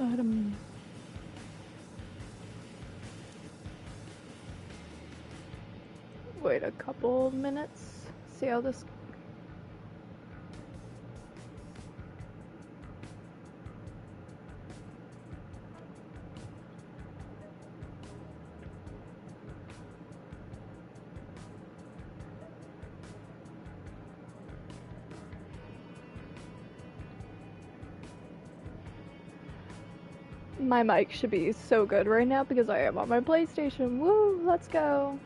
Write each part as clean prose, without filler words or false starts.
Let him... Wait a couple minutes. See how this... My mic should be so good right now because I am on my PlayStation. Woo, let's go.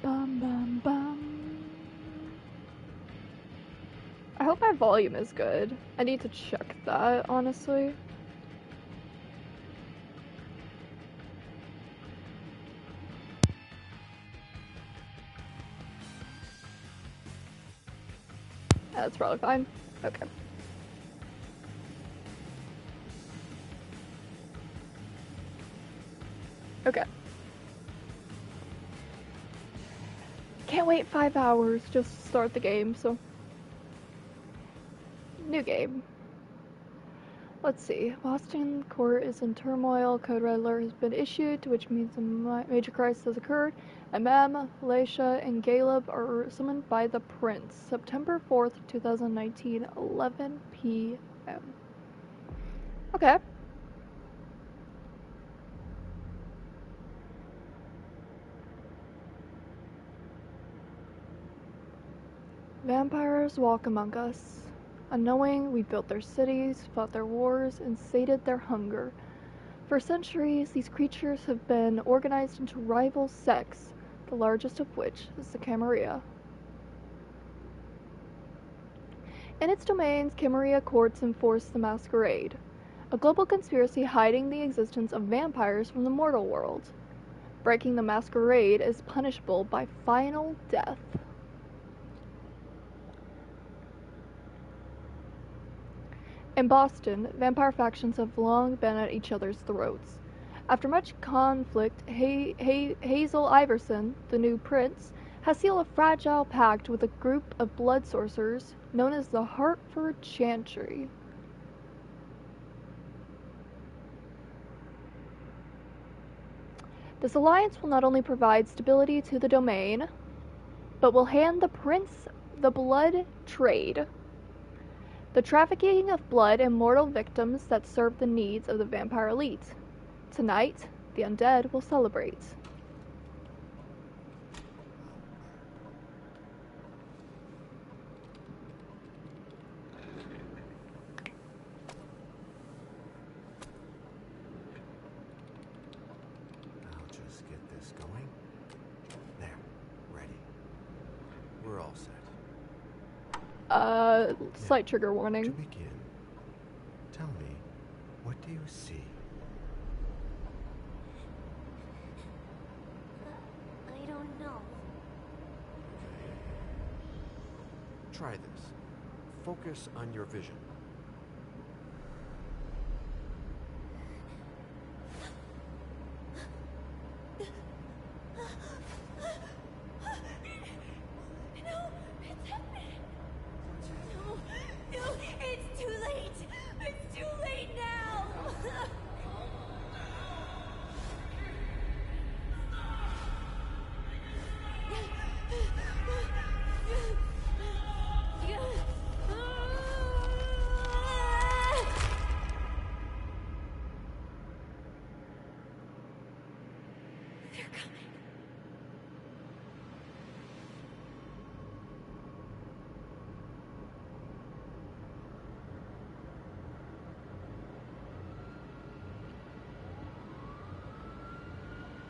Bum, bum, bum. I hope my volume is good. I need to check that, honestly. That's probably fine. Okay. Okay. Can't wait 5 hours just to start the game, so... New game. Let's see. Boston court is in turmoil. Code red alert has been issued, which means a major crisis has occurred. Mem, Laisha, and Caleb are summoned by the Prince. September 4th, 2019, 11 p.m. Okay. Vampires walk among us. Unknowing, we built their cities, fought their wars, and sated their hunger. For centuries, these creatures have been organized into rival sects, the largest of which is the Camarilla. In its domains, Camarilla courts enforce the Masquerade, a global conspiracy hiding the existence of vampires from the mortal world. Breaking the Masquerade is punishable by final death. In Boston, vampire factions have long been at each other's throats. After much conflict, Hazel Iverson, the new prince, has sealed a fragile pact with a group of blood sorcerers known as the Hartford Chantry. This alliance will not only provide stability to the domain, but will hand the prince the blood trade. The trafficking of blood and mortal victims that serve the needs of the vampire elite. Tonight, the undead will celebrate. I'll just get this going. There, ready. We're all set. Slight trigger warning. To begin, tell me, what do you see? I don't know. Try this. Focus on your vision.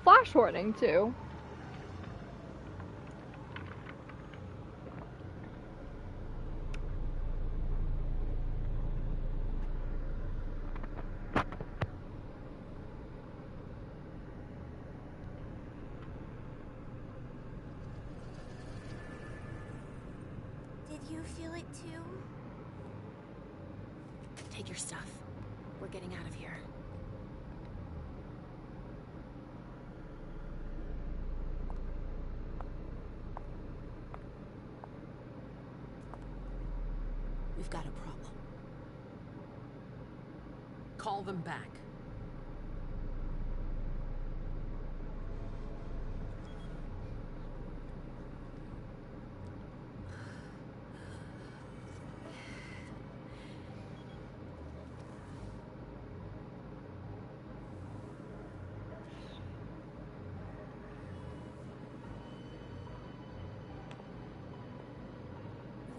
flash warning too. Did you feel it too? Take your stuff. We're getting out of here. We've got a problem. Call them back.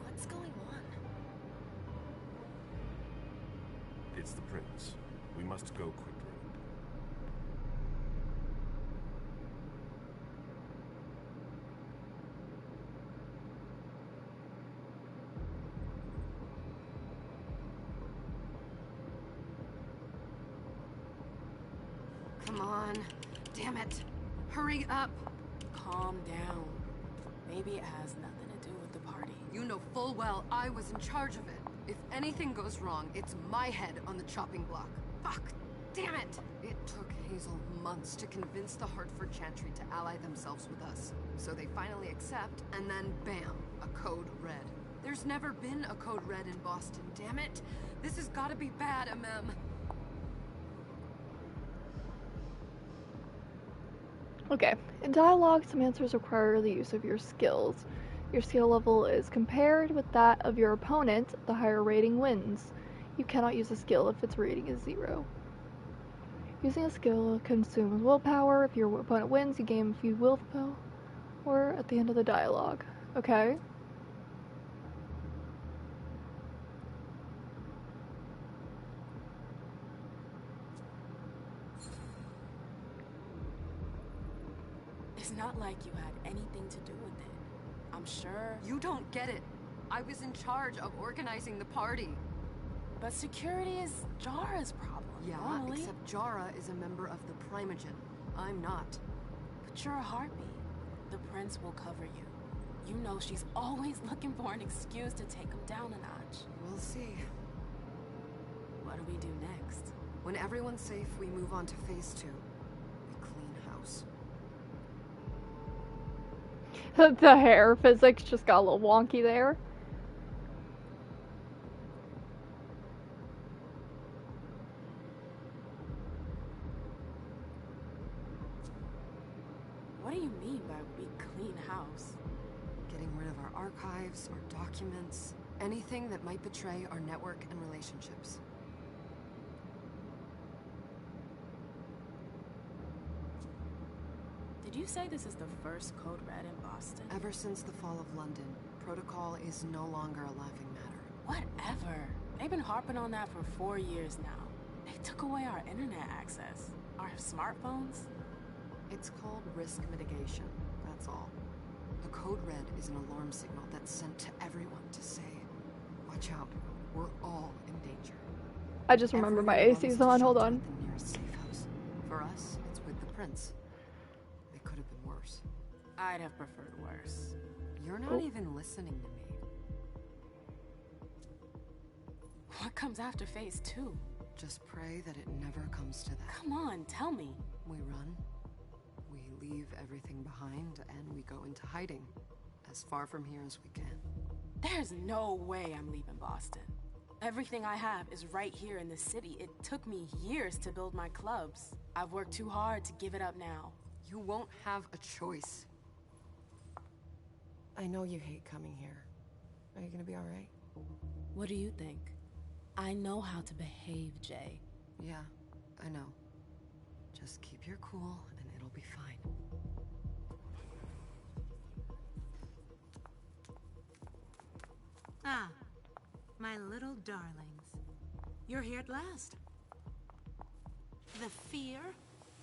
What's going on? It's the prince. We must go quickly. Come on. Damn it. Hurry up. Calm down. Maybe it has nothing to do with the party. You know full well I was in charge of it. If anything goes wrong, it's my head on the chopping block. Fuck. Damn it. It took Hazel months to convince the Hartford Chantry to ally themselves with us. So they finally accept, and then bam, a code red. There's never been a code red in Boston, damn it. This has gotta be bad, MM. Okay, in dialogue, some answers require the use of your skills. Your skill level is compared with that of your opponent. The higher rating wins. You cannot use a skill if its rating is 0. Using a skill consumes willpower. If your opponent wins, you gain a few willpower at the end of the dialogue. Okay. It's not like you had anything to do with it. I'm sure. You don't get it. I was in charge of organizing the party. But security is Jara's problem. Yeah, normally. except Jara is a member of the Primogen. I'm not. But you're a harpy. The prince will cover you. You know she's always looking for an excuse to take him down a notch. We'll see. What do we do next? When everyone's safe, we move on to phase 2. We clean house. The hair physics just got a little wonky there. What do you mean by we clean house? Getting rid of our archives, our documents, anything that might betray our network and relationships. Did you say this is the first code red in Boston? Ever since the fall of London, protocol is no longer a laughing matter. Whatever. They've been harping on that for 4 years now. They took away our internet access. Our smartphones. It's called risk mitigation, that's all. A code red is an alarm signal that's sent to everyone to say, watch out, we're all in danger. I just remember my Everyone AC's runs to on, hold shelter on. at the nearest safe house. For us, it's with the prince. It could have been worse. I'd have preferred worse. You're not even listening to me. What comes after phase 2? Just pray that it never comes to that. Come on, tell me. We run, we leave everything behind, and we go into hiding. As far from here as we can. There's no way I'm leaving Boston. Everything I have is right here in the city. It took me years to build my clubs. I've worked too hard to give it up now. You won't have a choice. I know you hate coming here. Are you gonna be alright? What do you think? I know how to behave, Jay. Yeah, I know. Just keep your cool and it'll be fine. Ah, my little darlings. You're here at last. The fear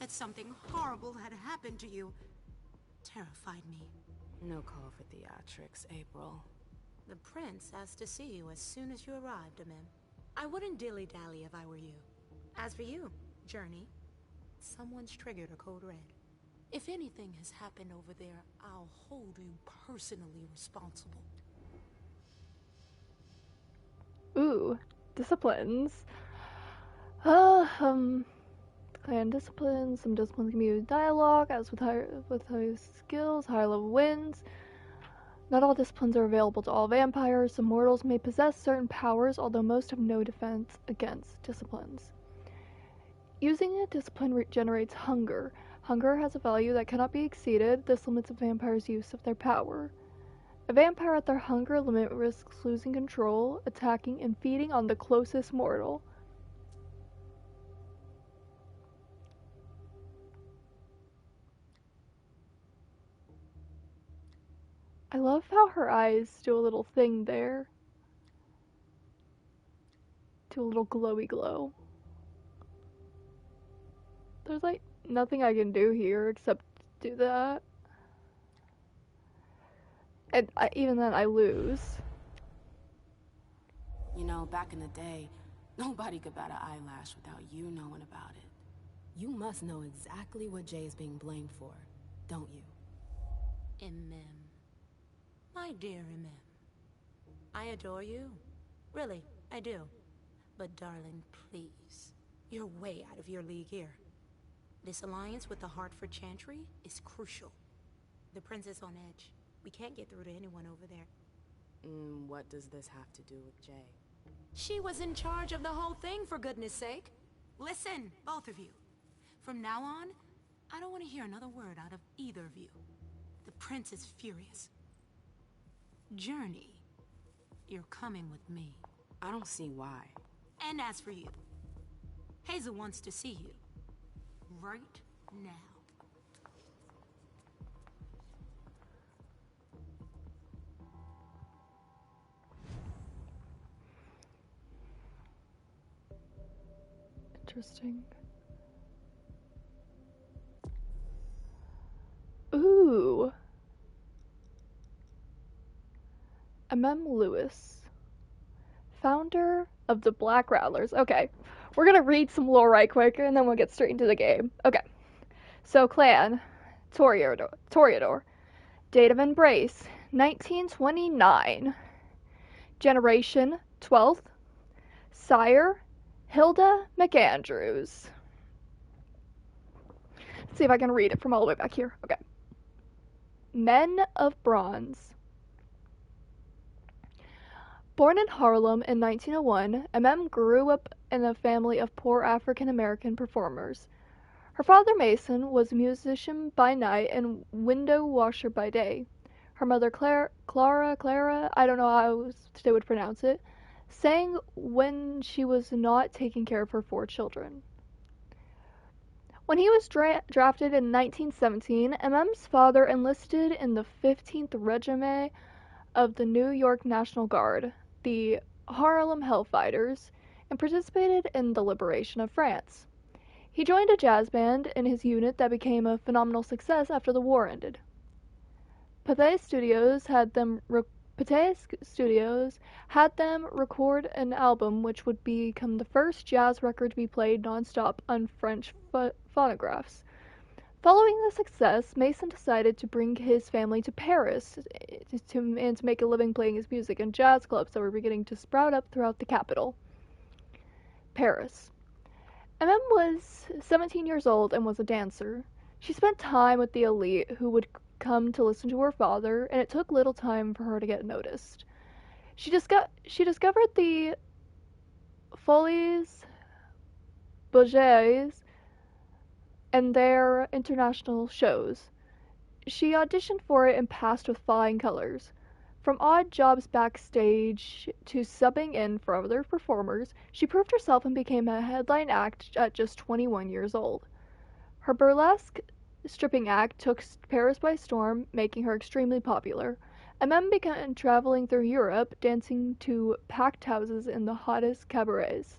that something horrible had happened to you terrified me. No call for theatrics, April. The prince asked to see you as soon as you arrived, Amem. I wouldn't dilly-dally if I were you. As for you, Journey, someone's triggered a code red. If anything has happened over there, I'll hold you personally responsible. Ooh, disciplines. Clan disciplines. Some disciplines can be used dialogue, as with high skills, higher level wins. Not all disciplines are available to all vampires. Some mortals may possess certain powers, although most have no defense against disciplines. Using a discipline generates hunger. Hunger has a value that cannot be exceeded. This limits a vampire's use of their power. A vampire at their hunger limit risks losing control, attacking, and feeding on the closest mortal. I love how her eyes do a little thing there. Do a little glowy glow. There's like nothing I can do here except do that. And even then I lose. You know, back in the day, nobody could bat an eyelash without you knowing about it. You must know exactly what Jay is being blamed for, don't you? Emem. My dear Emem. I adore you. Really, I do. But darling, please. You're way out of your league here. This alliance with the Hartford Chantry is crucial. The prince is on edge. We can't get through to anyone over there. What does this have to do with Jay? She was in charge of the whole thing, for goodness sake. Listen, both of you. From now on, I don't want to hear another word out of either of you. The prince is furious. Journey, you're coming with me. I don't see why. And as for you, Hazel wants to see you. Right now. Interesting. Ooh. Emem Lewis, founder of the Black Rattlers. Okay, we're gonna read some lore right quick, and then we'll get straight into the game. Okay, so clan, Toreador. Date of embrace, 1929. Generation, 12th. Sire, Hilda McAndrews. Let's see if I can read it from all the way back here. Okay. Men of Bronze. Born in Harlem in 1901, Emem grew up in a family of poor African American performers. Her father, Mason, was a musician by night and window washer by day. Her mother, Clara, I don't know how they would pronounce it, sang when she was not taking care of her 4 children. When he was drafted in 1917, Emem's father enlisted in the 15th Regiment of the New York National Guard, the Harlem Hellfighters, and participated in the liberation of France. He joined a jazz band in his unit that became a phenomenal success after the war ended. Pathé Studios had them record an album which would become the first jazz record to be played non-stop on French phonographs. Following the success, Mason decided to bring his family to Paris to make a living playing his music in jazz clubs that were beginning to sprout up throughout the capital. Paris. Emem was 17 years old and was a dancer. She spent time with the elite who would come to listen to her father, and it took little time for her to get noticed. She discovered the Folies Bergères and their international shows. She auditioned for it and passed with flying colors. From odd jobs backstage to subbing in for other performers, she proved herself and became a headline act at just 21 years old. Her burlesque stripping act took Paris by storm, making her extremely popular. Emem began traveling through Europe, dancing to packed houses in the hottest cabarets.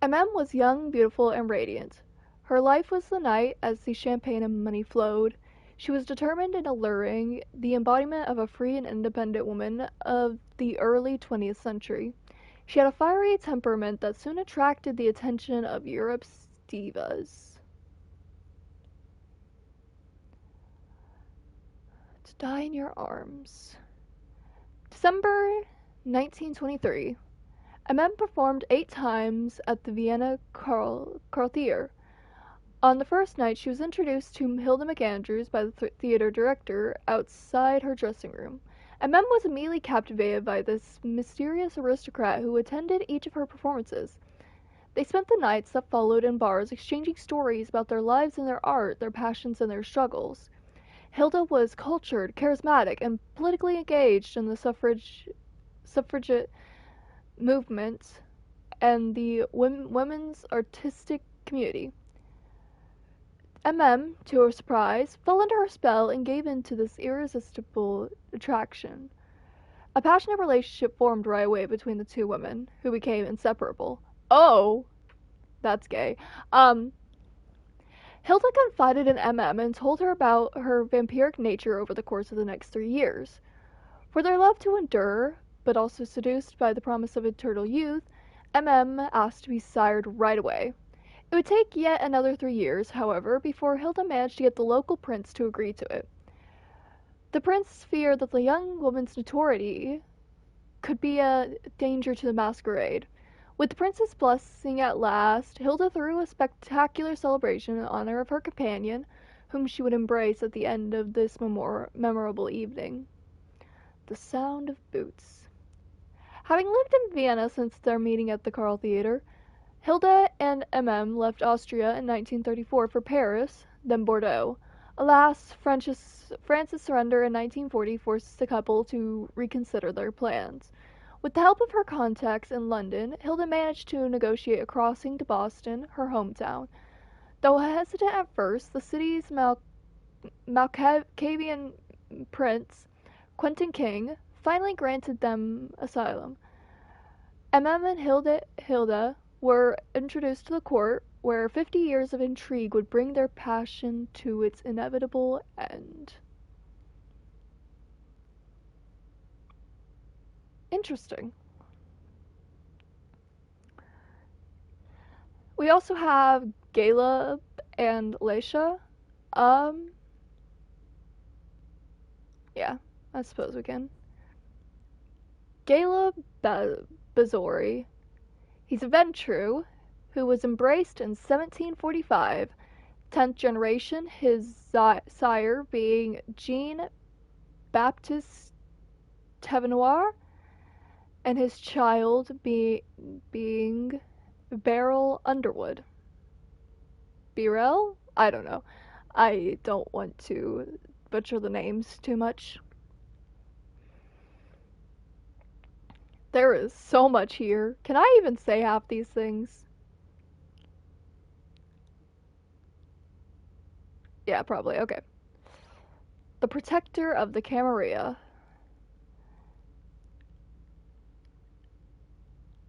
MM was young, beautiful, and radiant. Her life was the night as the champagne and money flowed. She was determined and alluring, the embodiment of a free and independent woman of the early 20th century. She had a fiery temperament that soon attracted the attention of Europe's divas. To die in your arms. December 1923. MM performed 8 times at the Vienna Karl Theater. On the first night, she was introduced to Hilda McAndrews by the theater director outside her dressing room. MM was immediately captivated by this mysterious aristocrat who attended each of her performances. They spent the nights that followed in bars exchanging stories about their lives and their art, their passions and their struggles. Hilda was cultured, charismatic, and politically engaged in the suffragette movement and the women's artistic community. MM, to her surprise, fell under her spell and gave in to this irresistible attraction. A passionate relationship formed right away between the two women, who became inseparable. Oh, that's gay. Hilda confided in MM and told her about her vampiric nature over the course of the next 3 years. For their love to endure, but also seduced by the promise of eternal youth, MM asked to be sired right away. It would take yet another 3 years, however, before Hilda managed to get the local prince to agree to it. The prince feared that the young woman's notoriety could be a danger to the masquerade. With the prince's blessing at last, Hilda threw a spectacular celebration in honor of her companion, whom she would embrace at the end of this memorable evening. The sound of boots. Having lived in Vienna since their meeting at the Karl Theater, Hilda and MM left Austria in 1934 for Paris, then Bordeaux. Alas, France's surrender in 1940 forced the couple to reconsider their plans. With the help of her contacts in London, Hilda managed to negotiate a crossing to Boston, her hometown. Though hesitant at first, the city's Malkavian prince, Quentin King, finally granted them asylum. MM and Hilda were introduced to the court, where 50 years of intrigue would bring their passion to its inevitable end. Interesting. We also have Caleb and Leisha. Yeah, I suppose we can. Caleb Bazori. He's a Ventru who was embraced in 1745, 10th generation, his sire being Jean Baptiste Thévenoir, and his child being Beryl Underwood. Beryl? I don't know. I don't want to butcher the names too much. There is so much here. Can I even say half these things? Yeah, probably. Okay. The protector of the Camarilla.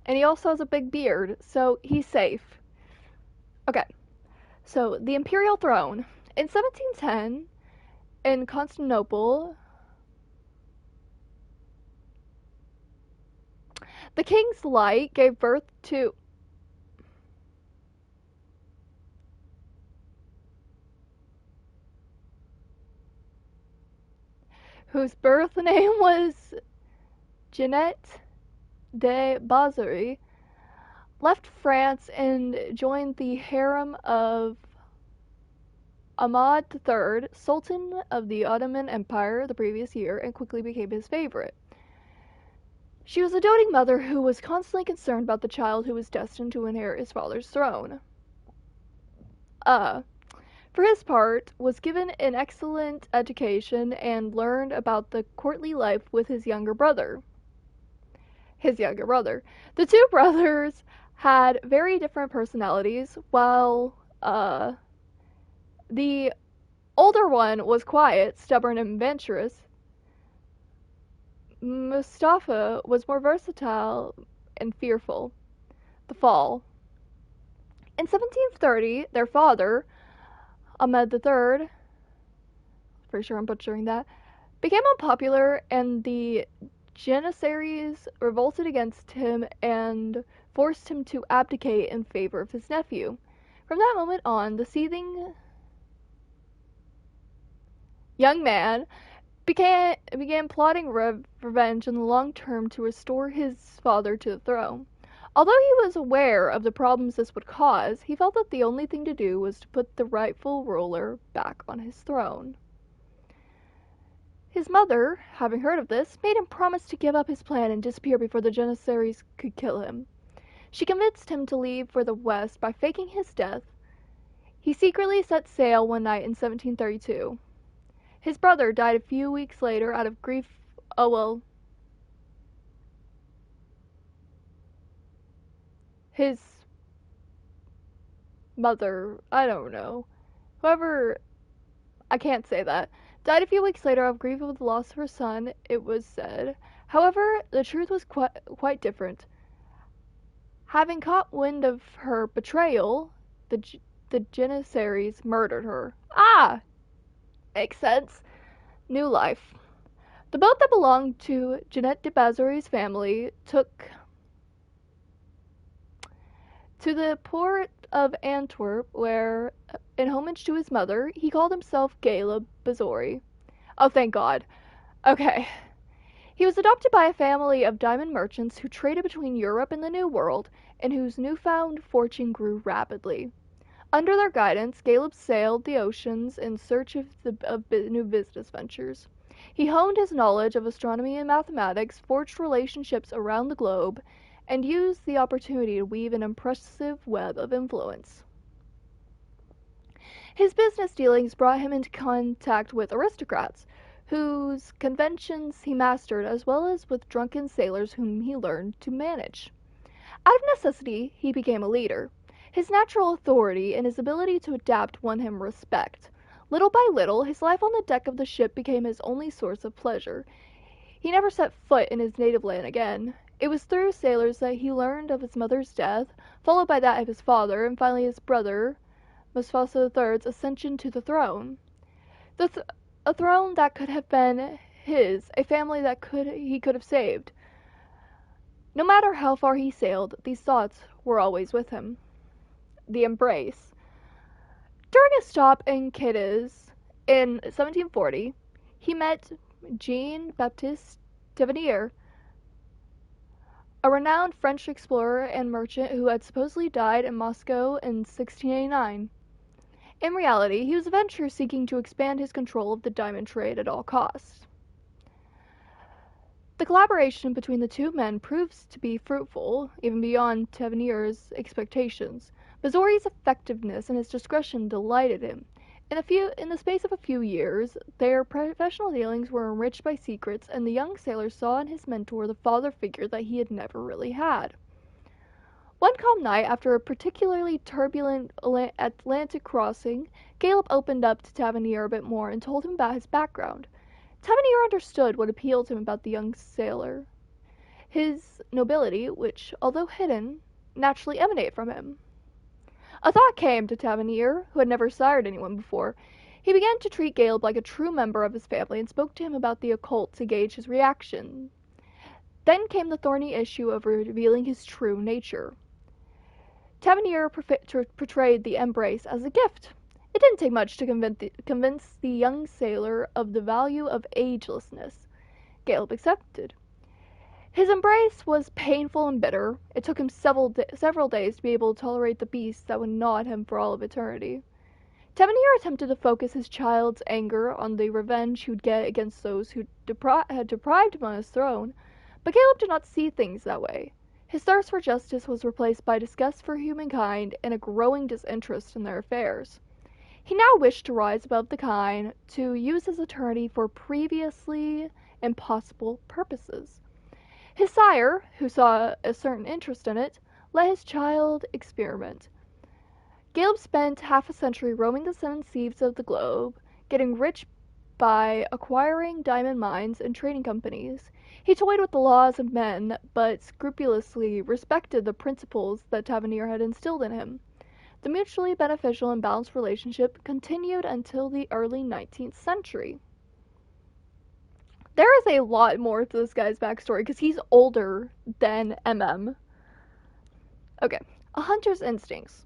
And he also has a big beard, so he's safe. Okay. So, the imperial throne. In 1710, in Constantinople, the king's light gave birth to whose birth name was Jeanette de Bazary, left France and joined the harem of Ahmad III, Sultan of the Ottoman Empire, the previous year, and quickly became his favorite. She was a doting mother who was constantly concerned about the child who was destined to inherit his father's throne. For his part, was given an excellent education and learned about the courtly life with his younger brother. The two brothers had very different personalities, while the older one was quiet, stubborn, and adventurous. Mustafa was more versatile and fearful. The fall. In 1730, their father, Ahmed III, pretty sure I'm butchering that, became unpopular, and the Janissaries revolted against him and forced him to abdicate in favor of his nephew. From that moment on, the seething young man began plotting revenge in the long term to restore his father to the throne. Although he was aware of the problems this would cause, he felt that the only thing to do was to put the rightful ruler back on his throne. His mother, having heard of this, made him promise to give up his plan and disappear before the Janissaries could kill him. She convinced him to leave for the west by faking his death. He secretly set sail one night in 1732. His brother died a few weeks later out of grief. Oh well. His mother, I don't know. Whoever, I can't say that, died a few weeks later of grief over the loss of her son, it was said. However, the truth was quite different. Having caught wind of her betrayal, the Janissaries murdered her. Ah! Makes sense. New life. The boat that belonged to Jeanette de Bazary's family took to the port of Antwerp, where, in homage to his mother, he called himself Caleb Bazory. Oh, thank God. Okay. He was adopted by a family of diamond merchants who traded between Europe and the New World, and whose newfound fortune grew rapidly. Under their guidance, Caleb sailed the oceans in search of new business ventures. He honed his knowledge of astronomy and mathematics, forged relationships around the globe, and used the opportunity to weave an impressive web of influence. His business dealings brought him into contact with aristocrats, whose conventions he mastered, as well as with drunken sailors whom he learned to manage. Out of necessity, he became a leader. His natural authority and his ability to adapt won him respect. Little by little, his life on the deck of the ship became his only source of pleasure. He never set foot in his native land again. It was through sailors that he learned of his mother's death, followed by that of his father, and finally his brother, Mustapha III's ascension to the throne. A throne that could have been his, a family that he could have saved. No matter how far he sailed, these thoughts were always with him. The embrace. During a stop in Cadiz in 1740, he met Jean-Baptiste Tavernier, a renowned French explorer and merchant who had supposedly died in Moscow in 1689. In reality, he was a venturer seeking to expand his control of the diamond trade at all costs. The collaboration between the two men proves to be fruitful, even beyond Tavernier's expectations. Bazory's effectiveness and his discretion delighted him. In the space of a few years, their professional dealings were enriched by secrets, and the young sailor saw in his mentor the father figure that he had never really had. One calm night, after a particularly turbulent Atlantic crossing, Caleb opened up to Tavernier a bit more and told him about his background. Tavernier understood what appealed to him about the young sailor. His nobility, which, although hidden, naturally emanated from him. A thought came to Tavernier, who had never sired anyone before. He began to treat Caleb like a true member of his family and spoke to him about the occult to gauge his reaction. Then came the thorny issue of revealing his true nature. Tavernier portrayed the embrace as a gift. It didn't take much to convince the young sailor of the value of agelessness. Caleb accepted. His embrace was painful and bitter. It took him several days to be able to tolerate the beast that would gnaw at him for all of eternity. Tavernier attempted to focus his child's anger on the revenge he would get against those who had deprived him of his throne, but Caleb did not see things that way. His thirst for justice was replaced by disgust for humankind and a growing disinterest in their affairs. He now wished to rise above the kine, to use his eternity for previously impossible purposes. His sire, who saw a certain interest in it, let his child experiment. Caleb spent half a century roaming the seven seas of the globe, getting rich by acquiring diamond mines and trading companies. He toyed with the laws of men, but scrupulously respected the principles that Tavernier had instilled in him. The mutually beneficial and balanced relationship continued until the early 19th century. There is a lot more to this guy's backstory because he's older than MM. Okay, a hunter's instincts.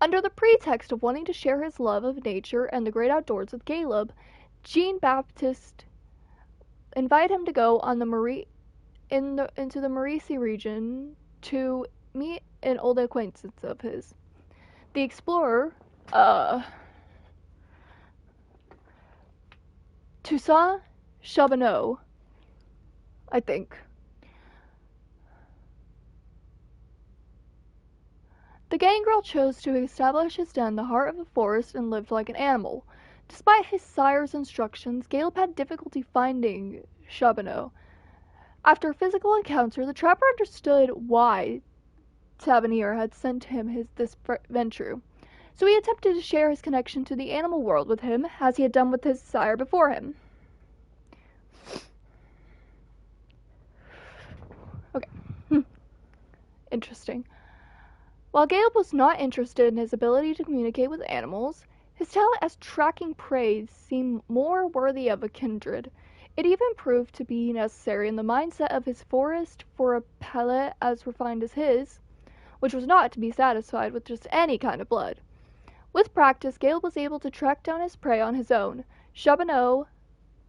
Under the pretext of wanting to share his love of nature and the great outdoors with Caleb, Jean-Baptiste invited him to go on the into the Mauricie region to meet an old acquaintance of his. The explorer, Toussaint Charbonneau, I think. The gangrel chose to establish his den in the heart of the forest and lived like an animal. Despite his sire's instructions, Caleb had difficulty finding Charbonneau. After a physical encounter, the trapper understood why Tavernier had sent him this venture, so he attempted to share his connection to the animal world with him, as he had done with his sire before him. Okay. Interesting. While Caleb was not interested in his ability to communicate with animals, his talent as tracking prey seemed more worthy of a kindred. It even proved to be necessary in the mindset of his forest for a palate as refined as his, which was not to be satisfied with just any kind of blood. With practice, Caleb was able to track down his prey on his own. Charbonneau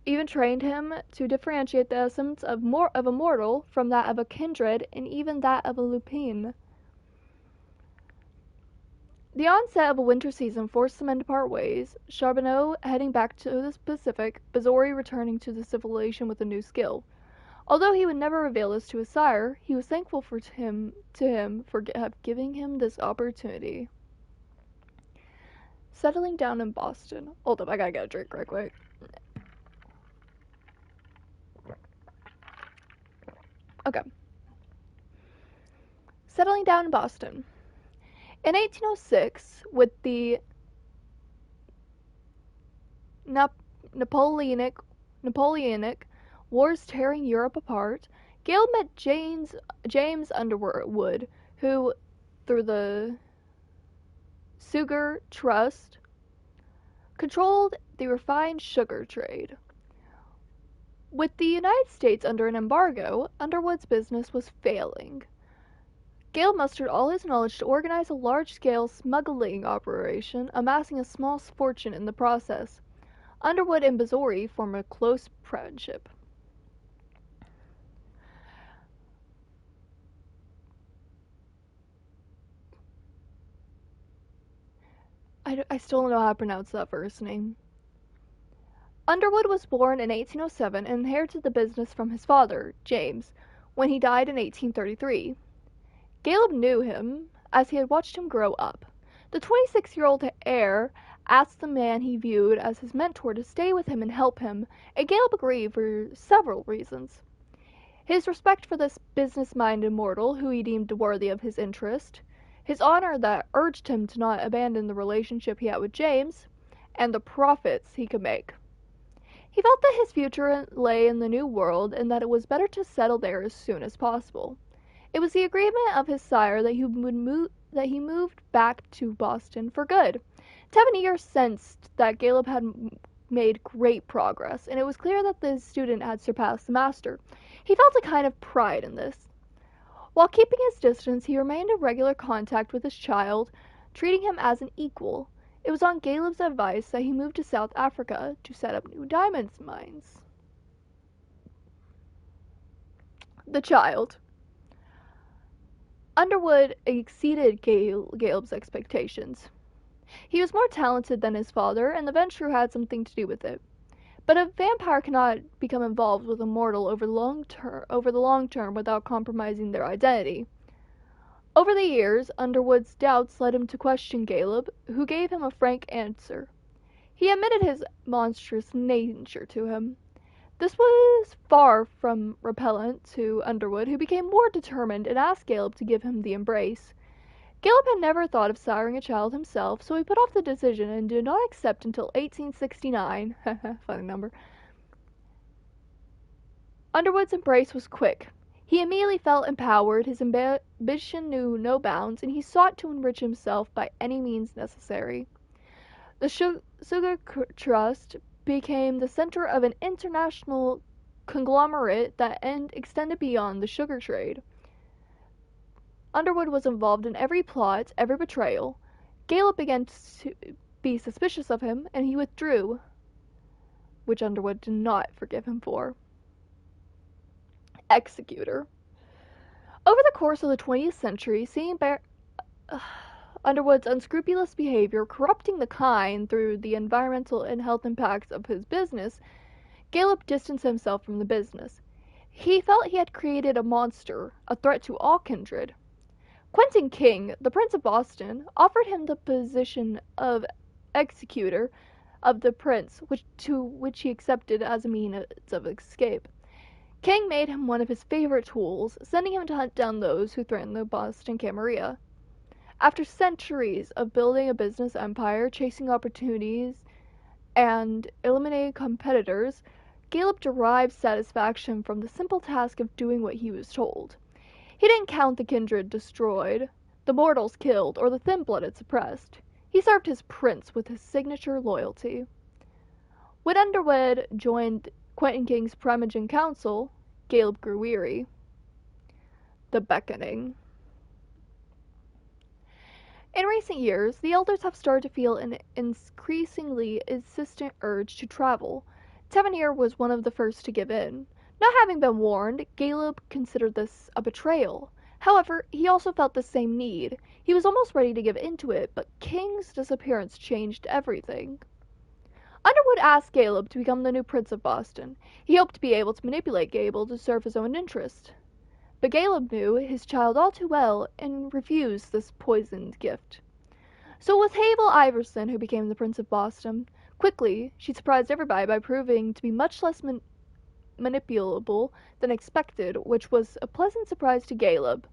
even trained him to differentiate the essence of a mortal from that of a kindred and even that of a lupine. The onset of a winter season forced the men to part ways, Charbonneau heading back to the Pacific, Bazori returning to the civilization with a new skill. Although he would never reveal this to his sire, he was thankful to him for giving him this opportunity. Settling down in Boston. Hold up, I gotta get a drink right quick. Okay. Settling down in Boston. In 1806, with the Napoleonic Wars tearing Europe apart, Gale met James Underwood, who, through the Sugar Trust, controlled the refined sugar trade. With the United States under an embargo, Underwood's business was failing. Gale mustered all his knowledge to organize a large-scale smuggling operation, amassing a small fortune in the process. Underwood and Bazori formed a close friendship. I still don't know how to pronounce that first name. Underwood was born in 1807 and inherited the business from his father, James, when he died in 1833. Caleb knew him, as he had watched him grow up. The 26-year-old heir asked the man he viewed as his mentor to stay with him and help him, and Caleb agreed for several reasons. His respect for this business-minded mortal, who he deemed worthy of his interest, his honor that urged him to not abandon the relationship he had with James, and the profits he could make. He felt that his future lay in the New World and that it was better to settle there as soon as possible. It was the agreement of his sire that he moved back to Boston for good. Tavernier sensed that Caleb had made great progress, and it was clear that the student had surpassed the master. He felt a kind of pride in this. While keeping his distance, he remained in regular contact with his child, treating him as an equal. It was on Caleb's advice that he moved to South Africa to set up new diamond mines. The child. Underwood exceeded Caleb's expectations. He was more talented than his father, and the venture had something to do with it. But a vampire cannot become involved with a mortal over the long term without compromising their identity. Over the years, Underwood's doubts led him to question Caleb, who gave him a frank answer. He admitted his monstrous nature to him. This was far from repellent to Underwood, who became more determined and asked Caleb to give him the embrace. Caleb had never thought of siring a child himself, so he put off the decision and did not accept until 1869. Funny number. Underwood's embrace was quick. He immediately felt empowered, his ambition knew no bounds, and he sought to enrich himself by any means necessary. The Sugar Trust became the center of an international conglomerate that extended beyond the sugar trade. Underwood was involved in every plot, every betrayal. Gallup began to be suspicious of him, and he withdrew, which Underwood did not forgive him for. Executor. Over the course of the 20th century, seeing Underwood's unscrupulous behavior corrupting the kind through the environmental and health impacts of his business, Gallup distanced himself from the business. He felt he had created a monster, a threat to all kindred. Quentin King, the Prince of Boston, offered him the position of executor of the prince, which he accepted as a means of escape. King made him one of his favorite tools, sending him to hunt down those who threatened the Boston Camarilla. After centuries of building a business empire, chasing opportunities, and eliminating competitors, Gallup derived satisfaction from the simple task of doing what he was told. He didn't count the kindred destroyed, the mortals killed, or the thin-blooded suppressed. He served his prince with his signature loyalty. When Underwood joined Quentin King's Primogen Council, Gallup grew weary. The Beckoning. In recent years, the elders have started to feel an increasingly insistent urge to travel. Tavernier was one of the first to give in. Not having been warned, Gallup considered this a betrayal. However, he also felt the same need. He was almost ready to give in to it, but King's disappearance changed everything. Underwood asked Gallup to become the new Prince of Boston. He hoped to be able to manipulate Gable to serve his own interest. But Gallup knew his child all too well and refused this poisoned gift. So it was Havel Iverson who became the Prince of Boston. Quickly, she surprised everybody by proving to be much less manipulable than expected, which was a pleasant surprise to Gallup.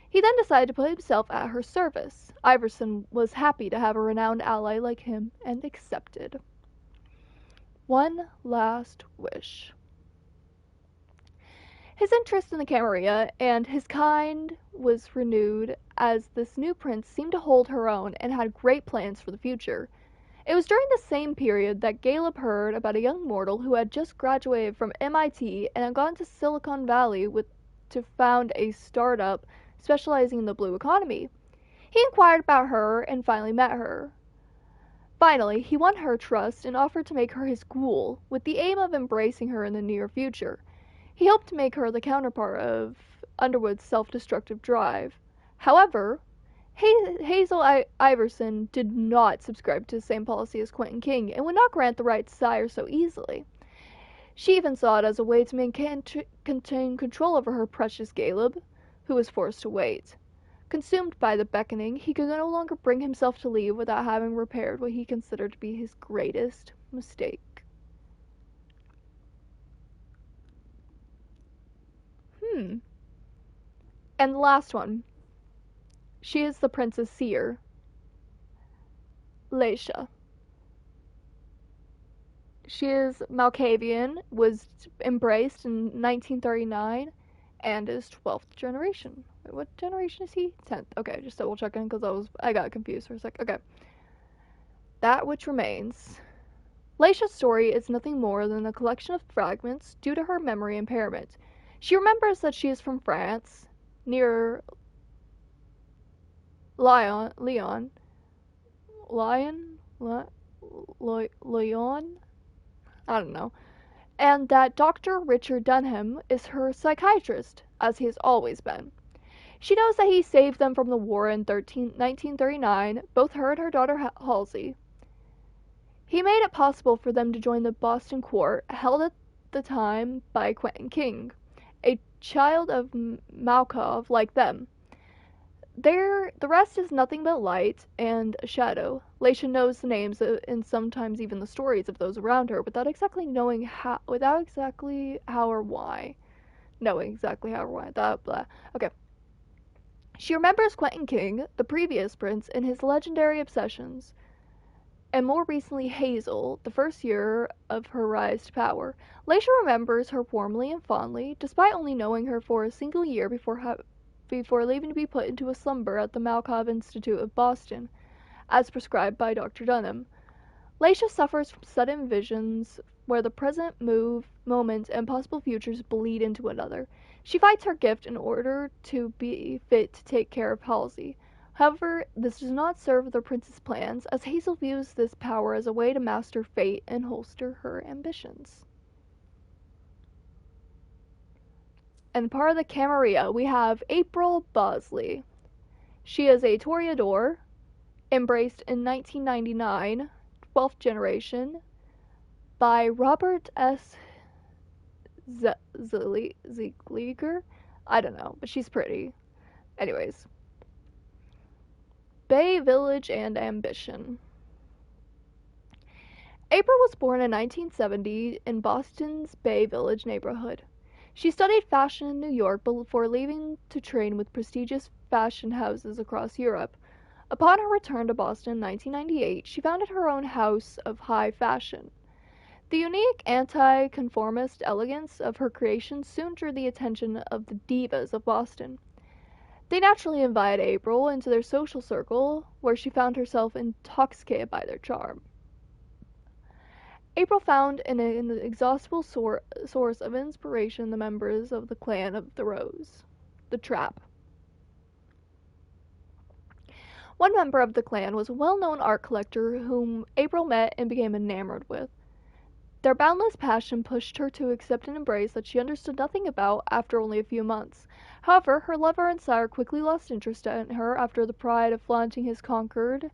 He then decided to put himself at her service. Iverson was happy to have a renowned ally like him and accepted. One last wish. His interest in the Camarilla and his kind was renewed as this new prince seemed to hold her own and had great plans for the future. It was during the same period that Gallup heard about a young mortal who had just graduated from MIT and had gone to Silicon Valley to found a startup specializing in the blue economy. He inquired about her and finally met her. Finally, he won her trust and offered to make her his ghoul, with the aim of embracing her in the near future. He hoped to make her the counterpart of Underwood's self-destructive drive. However, Hazel Iverson did not subscribe to the same policy as Quentin King and would not grant the right to sire so easily. She even saw it as a way to maintain control over her precious Gallup, who was forced to wait. Consumed by the beckoning, he could no longer bring himself to leave without having repaired what he considered to be his greatest mistake. And the last one. She is the Princess Seer. Leisha. She is Malkavian, was embraced in 1939, and is 12th generation. Wait, what generation is he? 10th. Okay, just double checking because I got confused for a sec. Okay. That which remains. Leisha's story is nothing more than a collection of fragments due to her memory impairment. She remembers that she is from France, near Lyon, I don't know, and that Dr. Richard Dunham is her psychiatrist, as he has always been. She knows that he saved them from the war in 1939, both her and her daughter Halsey. He made it possible for them to join the Boston court, held at the time by Quentin King, a child of Malkov like them. The rest is nothing but light and a shadow. Leisha knows the names and sometimes even the stories of those around her without exactly how or why. Okay. She remembers Quentin King, the previous prince, and his legendary obsessions. and more recently Hazel, the first year of her rise to power. Leisha remembers her warmly and fondly, despite only knowing her for a single year before leaving to be put into a slumber at the Malkov Institute of Boston, as prescribed by Dr. Dunham. Leisha suffers from sudden visions where the present moment and possible futures bleed into another. She fights her gift in order to be fit to take care of Halsey. However, this does not serve the prince's plans, as Hazel views this power as a way to master fate and holster her ambitions. And part of the Camarilla, we have April Bosley. She is a Toreador, embraced in 1999, 12th generation, by Robert S. Ziegler? I don't know, but she's pretty. Anyways. Bay Village and Ambition. April was born in 1970 in Boston's Bay Village neighborhood. She studied fashion in New York before leaving to train with prestigious fashion houses across Europe. Upon her return to Boston in 1998, she founded her own house of high fashion. The unique anti-conformist elegance of her creations soon drew the attention of the divas of Boston. They naturally invited April into their social circle, where she found herself intoxicated by their charm. April found an inexhaustible source of inspiration in the members of the Clan of the Rose, the Trap. One member of the clan was a well-known art collector whom April met and became enamored with. Their boundless passion pushed her to accept an embrace that she understood nothing about after only a few months. However, her lover and sire quickly lost interest in her after the pride of flaunting his conquest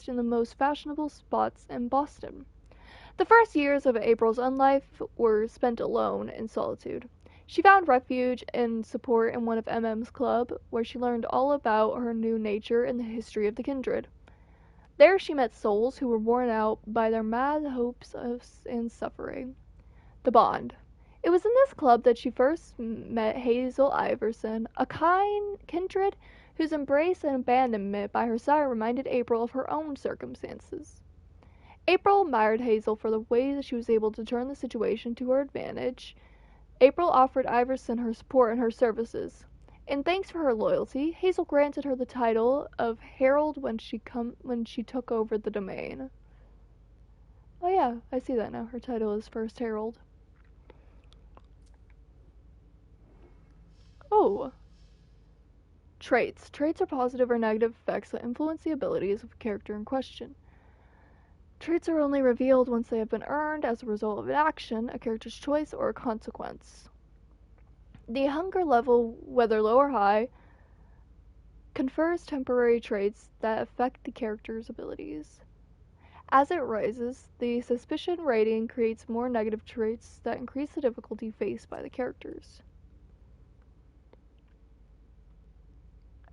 in the most fashionable spots in Boston. The first years of April's own life were spent alone in solitude. She found refuge and support in one of MM's club, where she learned all about her new nature and the history of the kindred. There she met souls who were worn out by their mad hopes and suffering. The bond. It was in this club that she first met Hazel Iverson, a kindred whose embrace and abandonment by her sire reminded April of her own circumstances. April admired Hazel for the way that she was able to turn the situation to her advantage. April offered Iverson her support and her services. In thanks for her loyalty, Hazel granted her the title of Herald when she took over the domain. Oh yeah, I see that now. Her title is First Herald. Oh. Traits. Traits are positive or negative effects that influence the abilities of a character in question. Traits are only revealed once they have been earned as a result of an action, a character's choice, or a consequence. The hunger level, whether low or high, confers temporary traits that affect the character's abilities. As it rises, the suspicion rating creates more negative traits that increase the difficulty faced by the characters.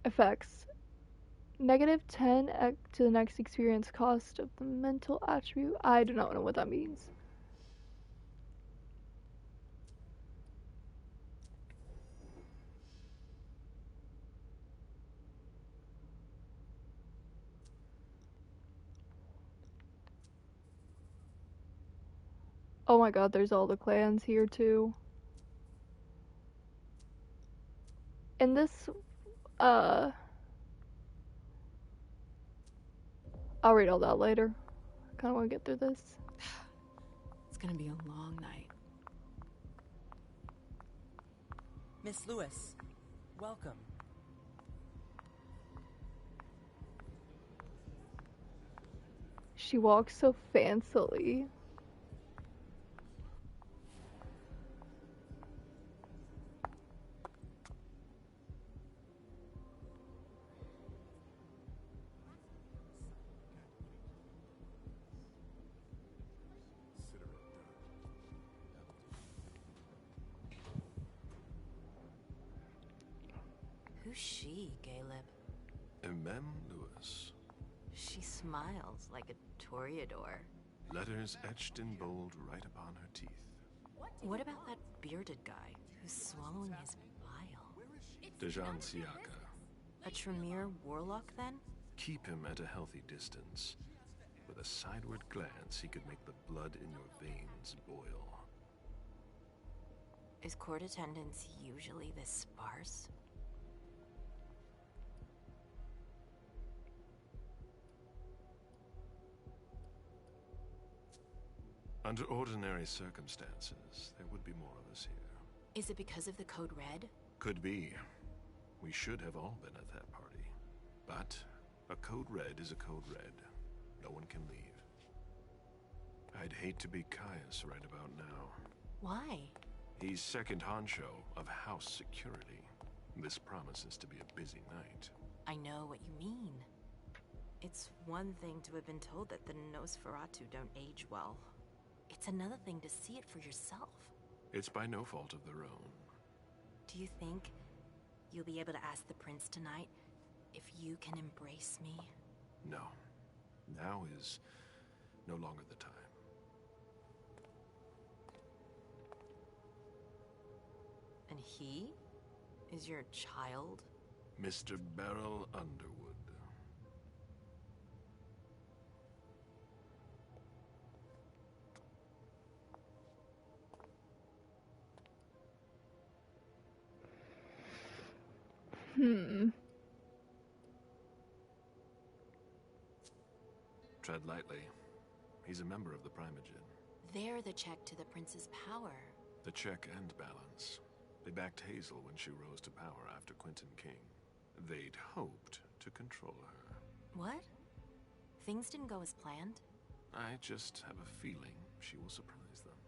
Effects. Negative 10 to the next experience cost of the mental attribute. I do not know what that means. Oh my god, there's all the clans here too. And this, I'll read all that later. I kinda wanna get through this. It's gonna be a long night. Miss Lewis, welcome. She walks so fancily. Who's she, Caleb? MM Lewis. She smiles like a Toreador. Letters etched in bold right upon her teeth. What about that bearded guy who's swallowing his bile? Dejan Siaka. A Tremere warlock, then? Keep him at a healthy distance. With a sideward glance, he could make the blood in your veins boil. Is court attendance usually this sparse? Under ordinary circumstances, there would be more of us here. Is it because of the Code Red? Could be. We should have all been at that party. But a Code Red is a Code Red. No one can leave. I'd hate to be Caius right about now. Why? He's second honcho of house security. This promises to be a busy night. I know what you mean. It's one thing to have been told that the Nosferatu don't age well. It's another thing to see it for yourself. It's by no fault of their own. Do you think you'll be able to ask the prince tonight if you can embrace me? No. Now is no longer the time. And he is your child? Mr. Beryl Underwood. Tread lightly. He's a member of the Primogen. They're the check to the prince's power. The check and balance. They backed Hazel when she rose to power after Quentin King. They'd hoped to control her. What? Things didn't go as planned? I just have a feeling she will surprise them.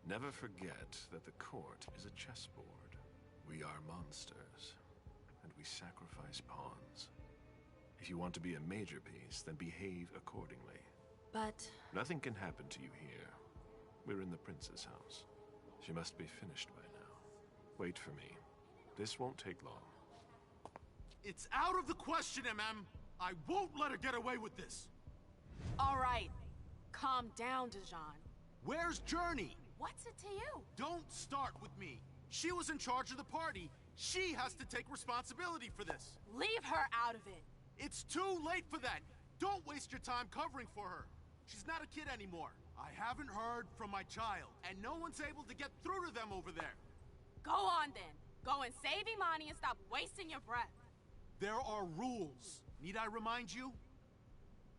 Never forget that the court is a chessboard. We are monsters, and we sacrifice pawns. If you want to be a major piece, then behave accordingly. But... Nothing can happen to you here. We're in the prince's house. She must be finished by now. Wait for me. This won't take long. It's out of the question, MM! I won't let her get away with this! All right. Calm down, Dijon. Where's Journey? What's it to you? Don't start with me. She was in charge of the party. She has to take responsibility for this. Leave her out of it. It's too late for that. Don't waste your time covering for her. She's not a kid anymore. I haven't heard from my child, and no one's able to get through to them over there. Go on then. Go and save Imani and stop wasting your breath. There are rules. Need I remind you?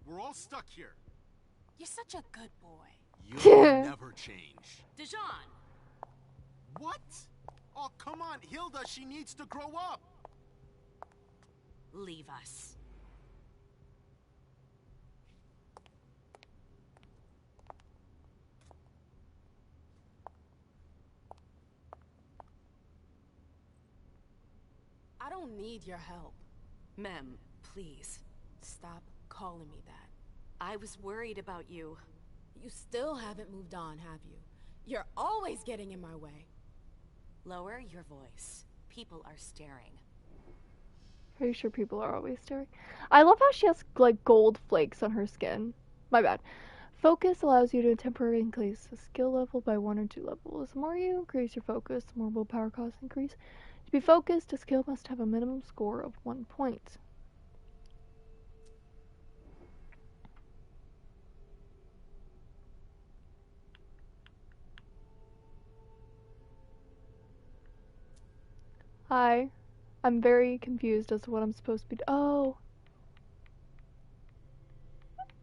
We're all stuck here. You're such a good boy. You'll never change. Dijon! What? Oh, come on, Hilda, she needs to grow up. Leave us. I don't need your help. Mem, please. Stop calling me that. I was worried about you. You still haven't moved on, have you? You're always getting in my way. Lower your voice. People are staring. Pretty sure people are always staring. I love how she has, like, gold flakes on her skin. My bad. Focus allows you to temporarily increase the skill level by 1 or 2 levels. The more you increase your focus, the more willpower costs increase. To be focused, a skill must have a minimum score of 1 point. Hi. I'm very confused as to what I'm supposed to be Oh.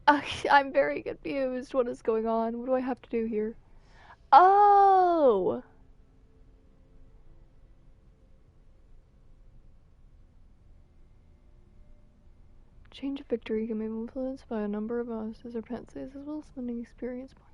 I'm very confused. What is going on? What do I have to do here? Oh! Change of victory can be influenced by a number of bonuses or penalties, as well as spending experience points.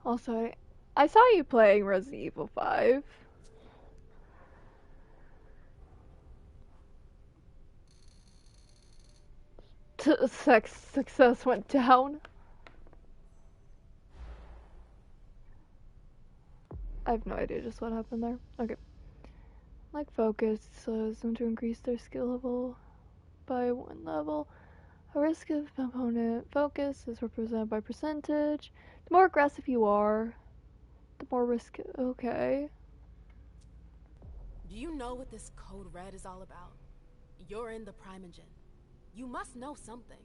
Also, I saw you playing Resident Evil 5. Success went down. I have no idea just what happened there. Okay. Like focus allows them to increase their skill level by 1 level. A risk of opponent focus is represented by percentage. The more aggressive you are, the more risk. Okay. Do you know what this code red is all about? You're in the Primogen. You must know something.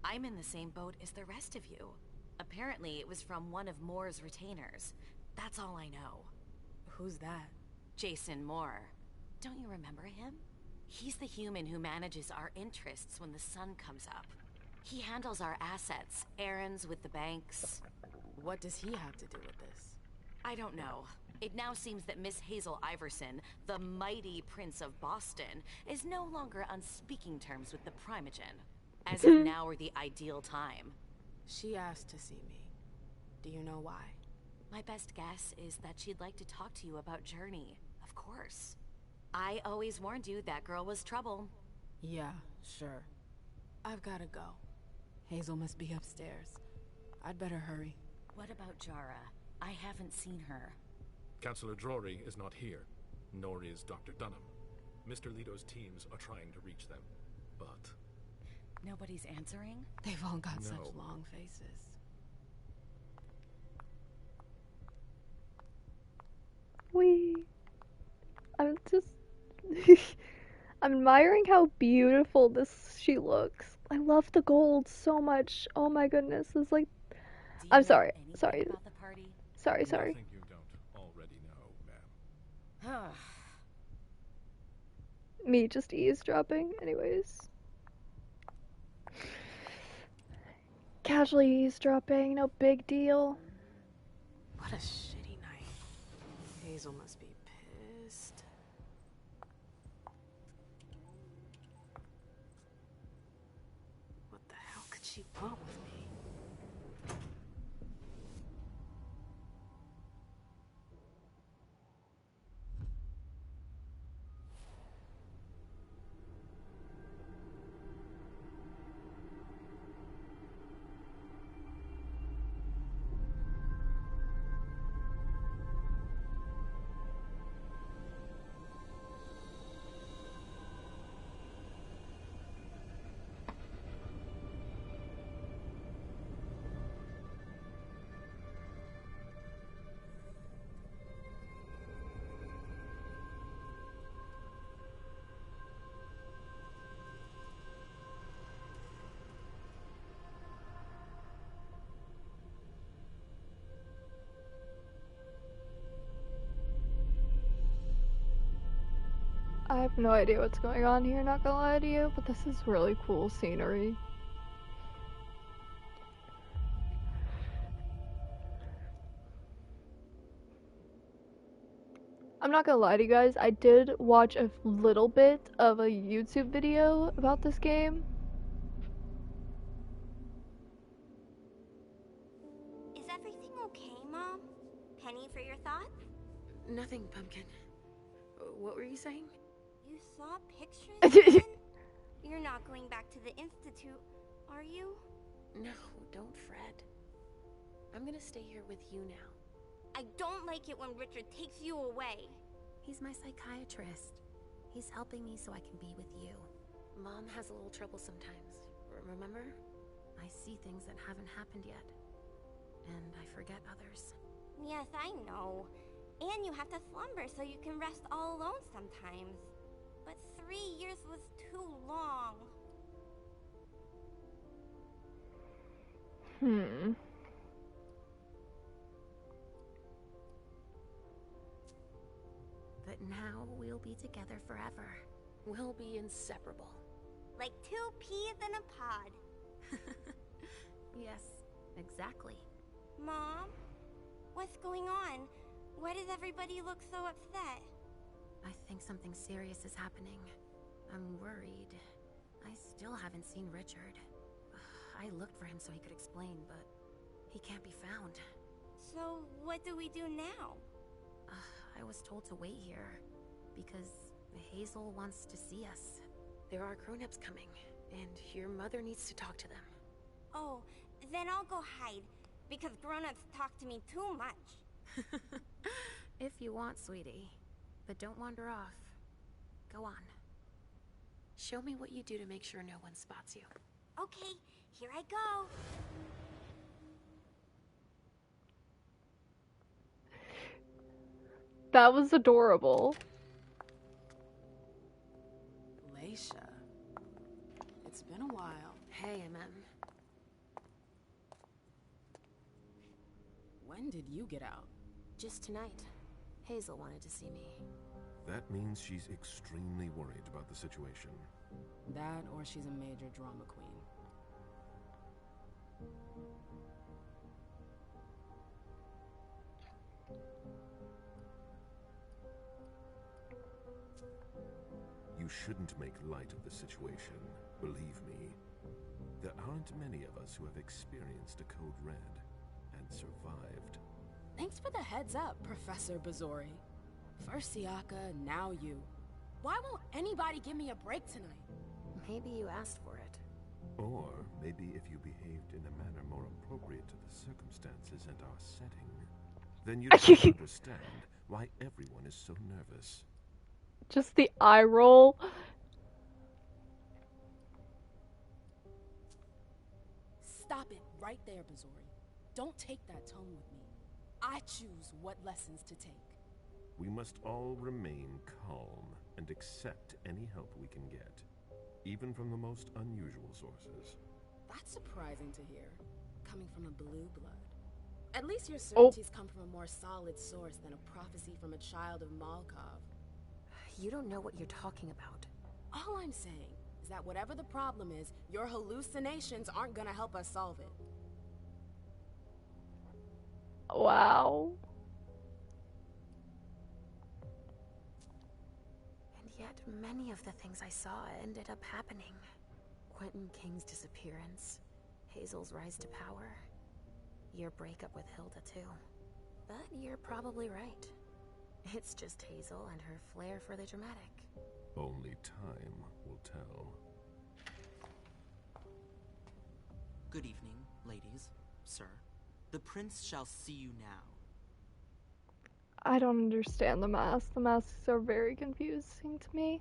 I'm in the same boat as the rest of you. Apparently, it was from one of Moore's retainers. That's all I know. Who's that? Jason Moore. Don't you remember him? He's the human who manages our interests when the sun comes up. He handles our assets, errands with the banks. What does he have to do with this? I don't know. It now seems that Miss Hazel Iverson, the mighty Prince of Boston, is no longer on speaking terms with the Primogen. As if now were the ideal time. She asked to see me. Do you know why? My best guess is that she'd like to talk to you about Journey, of course. I always warned you that girl was trouble. Yeah, sure. I've gotta go. Hazel must be upstairs. I'd better hurry. What about Jara? I haven't seen her. Councillor Drury is not here, nor is Dr. Dunham. Mr. Leto's teams are trying to reach them, but... Nobody's answering? They've all got No. such long faces. I'm just I'm admiring how beautiful she looks. I love the gold so much. Oh my goodness. It's like Do you I'm know sorry. anything Sorry. about the party? Sorry. Nothing you don't already know, ma'am. Me just eavesdropping. Anyways. Casually eavesdropping, no big deal. What a shitty night. Hazel must be pissed. What the hell could she want with me? I have no idea what's going on here, not gonna lie to you, but this is really cool scenery. I'm not gonna lie to you guys, I did watch a little bit of a YouTube video about this game. Is everything okay, Mom? Penny for your thoughts? Nothing, Pumpkin. What were you saying? You saw pictures again? You're not going back to the Institute, are you? No, don't fret. I'm gonna stay here with you now. I don't like it when Richard takes you away. He's my psychiatrist. He's helping me so I can be with you. Mom has a little trouble sometimes, remember? I see things that haven't happened yet. And I forget others. Yes, I know. And you have to slumber so you can rest all alone sometimes. But 3 years was too long. But now we'll be together forever. We'll be inseparable. Like 2 peas in a pod. Yes, exactly. Mom? What's going on? Why does everybody look so upset? I think something serious is happening. I'm worried. I still haven't seen Richard. I looked for him so he could explain, but he can't be found. So, what do we do now? I was told to wait here because Hazel wants to see us. There are grown-ups coming. And your mother needs to talk to them. Oh, then I'll go hide, because grown-ups talk to me too much. If you want, sweetie. But don't wander off. Go on. Show me what you do to make sure no one spots you. Okay, here I go. That was adorable. Leisha. It's been a while. Hey, MM. When did you get out? Just tonight. Hazel wanted to see me. That means she's extremely worried about the situation. That, or she's a major drama queen. You shouldn't make light of the situation, believe me. There aren't many of us who have experienced a code red and survived. Thanks for the heads up, Professor Bazori. First Siaka, now you. Why won't anybody give me a break tonight? Maybe you asked for it. Or maybe if you behaved in a manner more appropriate to the circumstances and our setting, then you'd understand why everyone is so nervous. Just the eye roll. Stop it right there, Bazori. Don't take that tone with me. I choose what lessons to take. We must all remain calm and accept any help we can get, even from the most unusual sources. That's surprising to hear, coming from a blue blood. At least your certainties come from a more solid source than a prophecy from a child of Malkov. You don't know what you're talking about. All I'm saying is that whatever the problem is, your hallucinations aren't gonna help us solve it. Wow. And yet, many of the things I saw ended up happening. Quentin King's disappearance, Hazel's rise to power, your breakup with Hilda too. But you're probably right. It's just Hazel and her flair for the dramatic. Only time will tell. Good evening, ladies, sir. The prince shall see you now. I don't understand the masks. The masks are very confusing to me.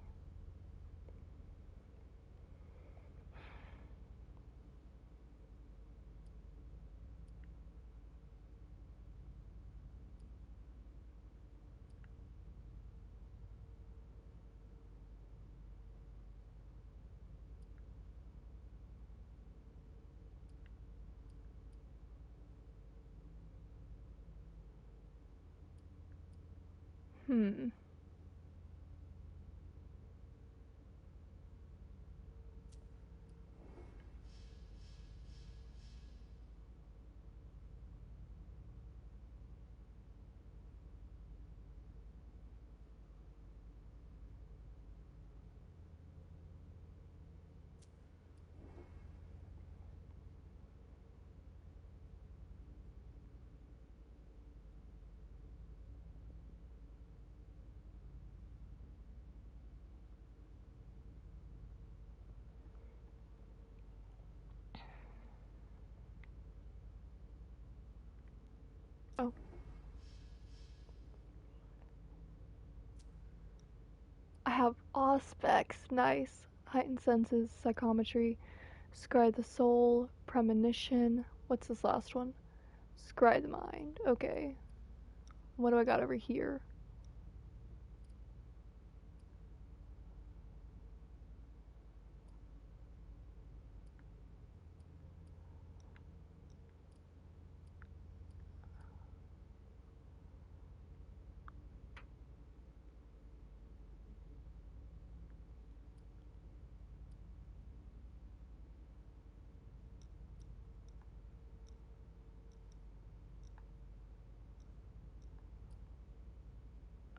Oh. I have aspects. Nice. Heightened senses, psychometry, scry the soul, premonition. What's this last one? Scry the mind. Okay. What do I got over here?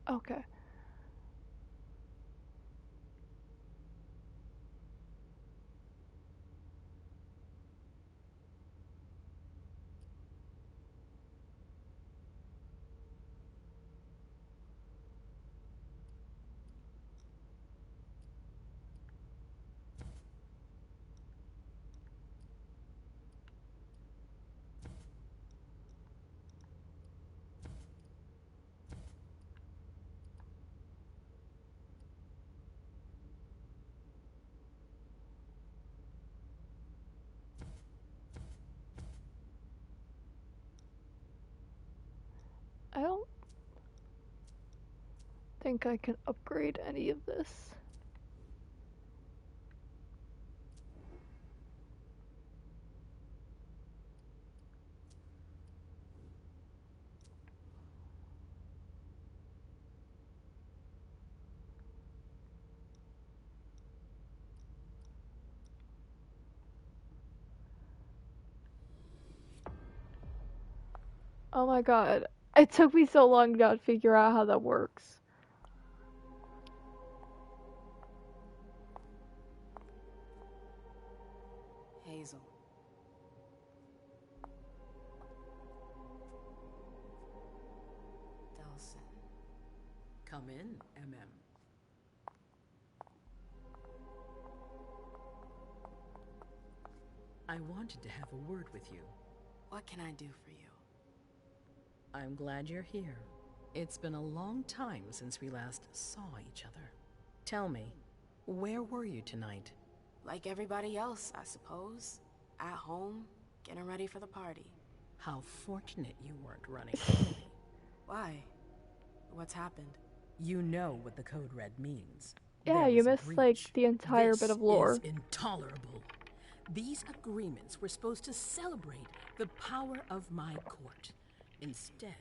Okay. I don't think I can upgrade any of this. Oh my god. It took me so long to figure out how that works. Hazel. Delson. Come in, MM. I wanted to have a word with you. What can I do for you? I'm glad you're here. It's been a long time since we last saw each other. Tell me, where were you tonight? Like everybody else, I suppose. At home, getting ready for the party. How fortunate you weren't running from me. Why? What's happened? You know what the Code Red means. Yeah, There you was a missed like breach. the entire This bit of lore. is intolerable. These agreements were supposed to celebrate the power of my court. Instead,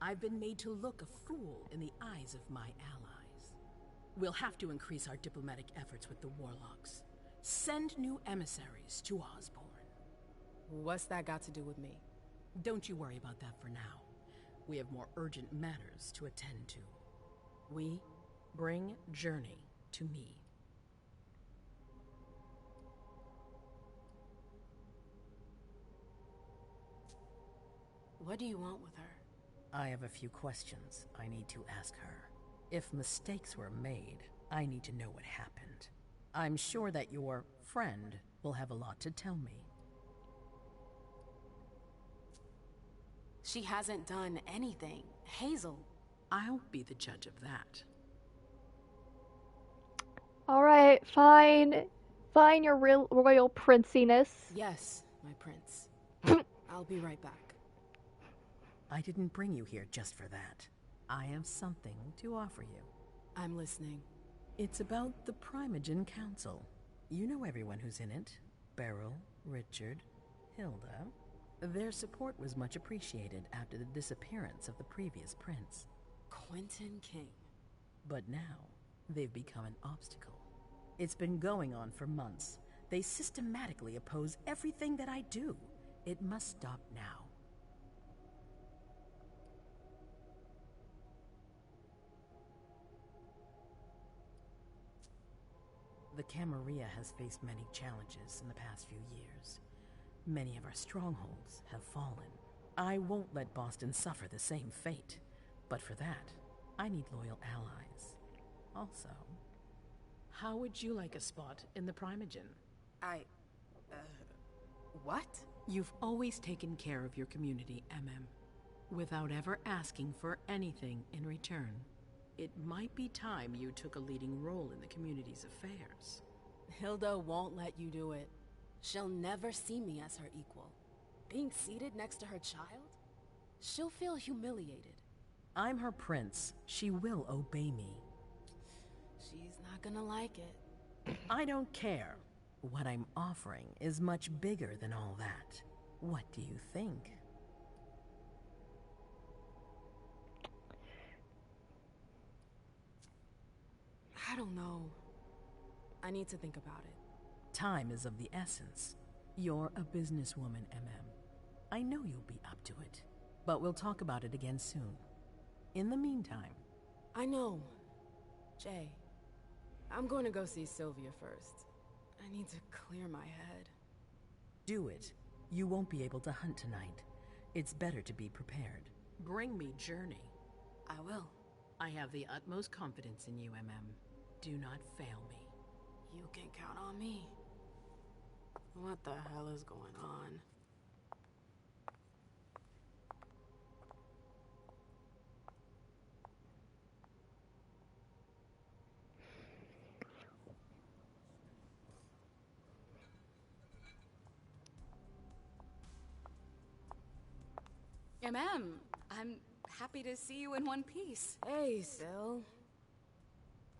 I've been made to look a fool in the eyes of my allies. We'll have to increase our diplomatic efforts with the Warlocks. Send new emissaries to Osborne. What's that got to do with me? Don't you worry about that for now. We have more urgent matters to attend to. We bring Journey to me. What do you want with her? I have a few questions I need to ask her. If mistakes were made, I need to know what happened. I'm sure that your friend will have a lot to tell me. She hasn't done anything. Hazel. I'll be the judge of that. Alright, fine. Fine, your real royal princiness. Yes, my prince. I'll be right back. I didn't bring you here just for that. I have something to offer you. I'm listening. It's about the Primogen Council. You know everyone who's in it. Beryl, Richard, Hilda. Their support was much appreciated after the disappearance of the previous prince. Quentin King. But now, they've become an obstacle. It's been going on for months. They systematically oppose everything that I do. It must stop now. The Camarilla has faced many challenges in the past few years. Many of our strongholds have fallen. I won't let Boston suffer the same fate. But for that, I need loyal allies. Also, how would you like a spot in the Primogen? What? You've always taken care of your community, MM, without ever asking for anything in return. It might be time you took a leading role in the community's affairs. Hilda won't let you do it. She'll never see me as her equal. Being seated next to her child? She'll feel humiliated. I'm her prince. She will obey me. She's not gonna like it. I don't care. What I'm offering is much bigger than all that. What do you think? I don't know. I need to think about it. Time is of the essence. You're a businesswoman, MM. I know you'll be up to it. But we'll talk about it again soon. In the meantime... I know. Jay, I'm going to go see Sylvia first. I need to clear my head. Do it. You won't be able to hunt tonight. It's better to be prepared. Bring me Journey. I will. I have the utmost confidence in you, MM. Do not fail me. You can count on me. What the hell is going on? MM, I'm happy to see you in one piece. Hey, Sil.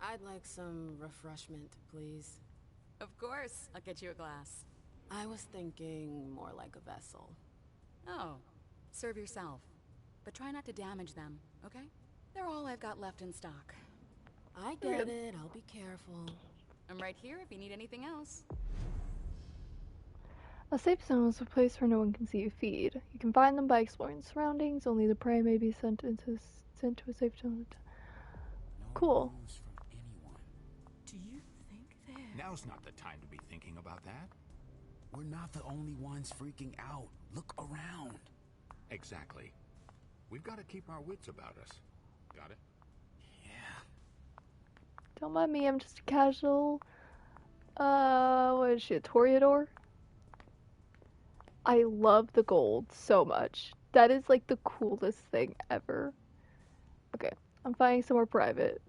I'd like some refreshment, please. Of course, I'll get you a glass. I was thinking more like a vessel. Oh, serve yourself. But try not to damage them, okay? They're all I've got left in stock. I get it, I'll be careful. I'm right here if you need anything else. A safe zone is a place where no one can see you feed. You can find them by exploring the surroundings. Only the prey may be sent to a safe zone. Cool. From anyone. Do you think that... Now's not the time to be thinking about that. We're not the only ones freaking out. Look around. Exactly. We've got to keep our wits about us. Got it? Don't mind me, I'm just a casual, what is she, a Toreador? I love the gold so much. That is like the coolest thing ever. Okay, I'm finding somewhere private.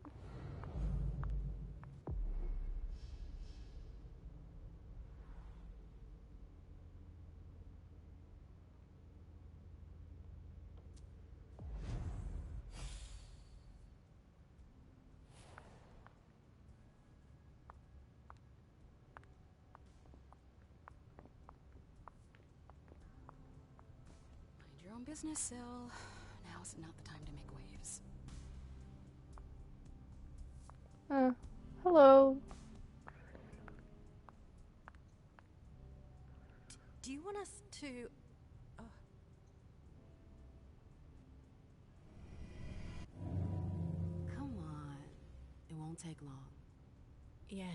Mind your own business, Sil. Now's not the time to make waves. Hello. Do you want us to... Come on. It won't take long. Yes.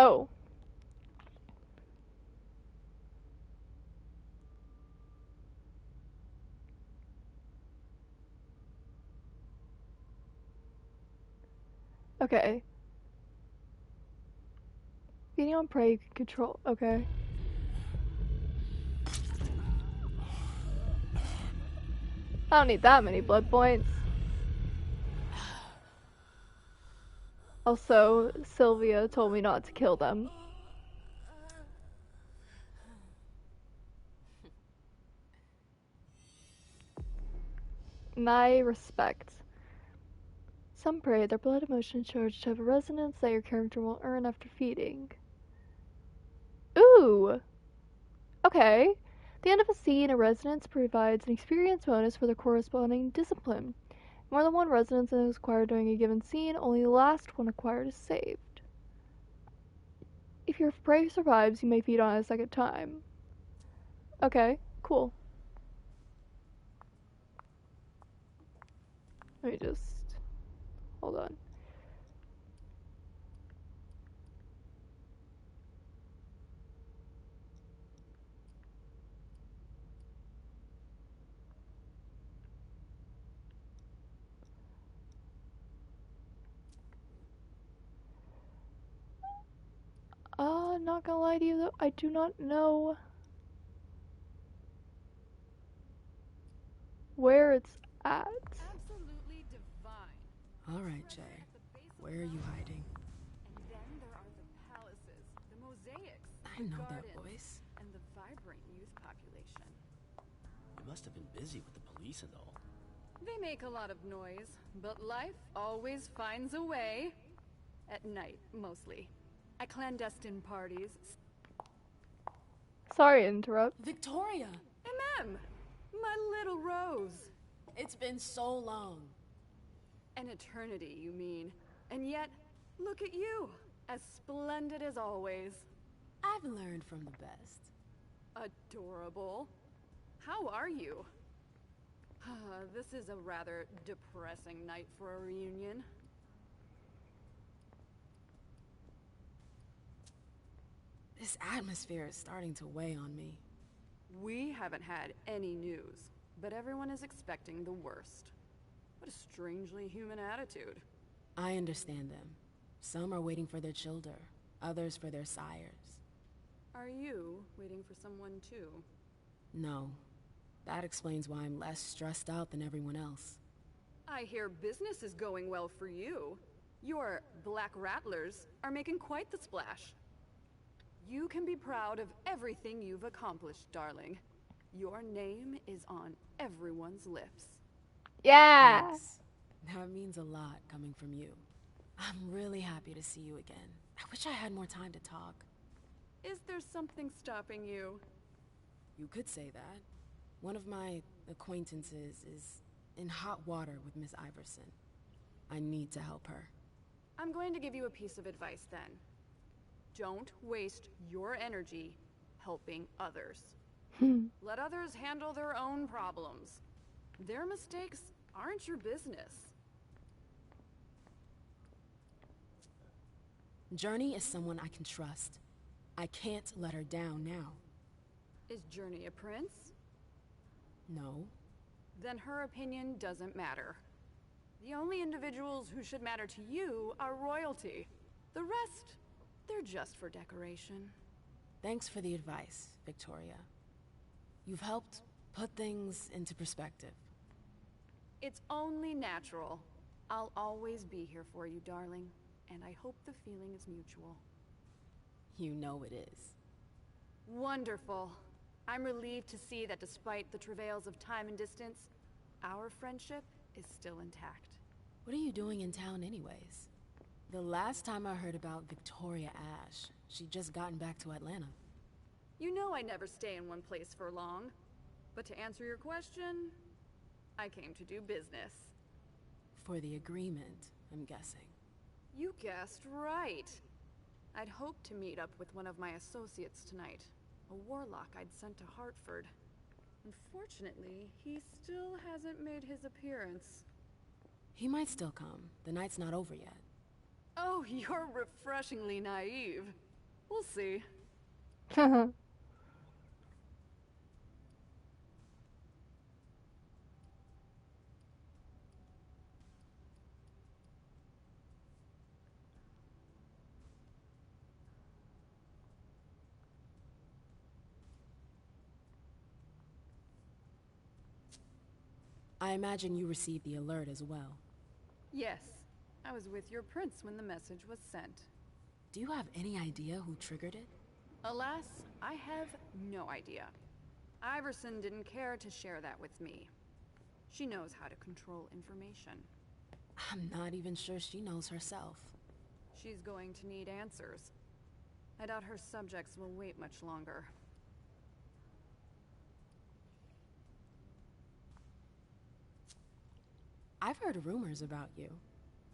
Oh. Okay. Being on prey, you can control. Okay. I don't need that many blood points. Also, Sylvia told me not to kill them. My respect. Some prey, their blood emotion charge to have a resonance that your character will earn after feeding. Ooh! Okay. The end of a scene, a resonance provides an experience bonus for the corresponding discipline. More than one resonance is acquired during a given scene, only the last one acquired is saved. If your prey survives, you may feed on it a second time. Okay, cool. Let me just... hold on. Not gonna lie to you though, I do not know where it's at. Absolutely divine. All right, Jay. Where are you hiding? And then there are the palaces, the mosaics, I the know that gardens, voice. and the vibrant youth population. You must have been busy with the police and all. They make a lot of noise, but life always finds a way. At night, mostly. At clandestine parties. Sorry to interrupt. Victoria! MM! My little Rose. It's been so long. An eternity, you mean. And yet, look at you. As splendid as always. I've learned from the best. Adorable. How are you? This is a rather depressing night for a reunion. This atmosphere is starting to weigh on me. We haven't had any news, but everyone is expecting the worst. What a strangely human attitude. I understand them. Some are waiting for their children, others for their sires. Are you waiting for someone too? No. That explains why I'm less stressed out than everyone else. I hear business is going well for you. Your Black Rattlers are making quite the splash. You can be proud of everything you've accomplished, darling. Your name is on everyone's lips. Yeah! Thanks. That means a lot coming from you. I'm really happy to see you again. I wish I had more time to talk. Is there something stopping you? You could say that. One of my acquaintances is in hot water with Miss Iverson. I need to help her. I'm going to give you a piece of advice then. Don't waste your energy helping others. Let others handle their own problems. Their mistakes aren't your business. Journey is someone I can trust. I can't let her down now. Is Journey a prince? No. Then her opinion doesn't matter. The only individuals who should matter to you are royalty. The rest, they're just for decoration. Thanks for the advice, Victoria. You've helped put things into perspective. It's only natural. I'll always be here for you, darling. And I hope the feeling is mutual. You know it is. Wonderful. I'm relieved to see that despite the travails of time and distance, our friendship is still intact. What are you doing in town anyways? The last time I heard about Victoria Ash, she'd just gotten back to Atlanta. You know I never stay in one place for long. But to answer your question, I came to do business. For the agreement, I'm guessing. You guessed right. I'd hoped to meet up with one of my associates tonight, a warlock I'd sent to Hartford. Unfortunately, he still hasn't made his appearance. He might still come. The night's not over yet. Oh, you're refreshingly naive. We'll see. I imagine you received the alert as well. Yes, I was with your prince when the message was sent. Do you have any idea who triggered it? Alas, I have no idea. Iverson didn't care to share that with me. She knows how to control information. I'm not even sure she knows herself. She's going to need answers. I doubt her subjects will wait much longer. I've heard rumors about you.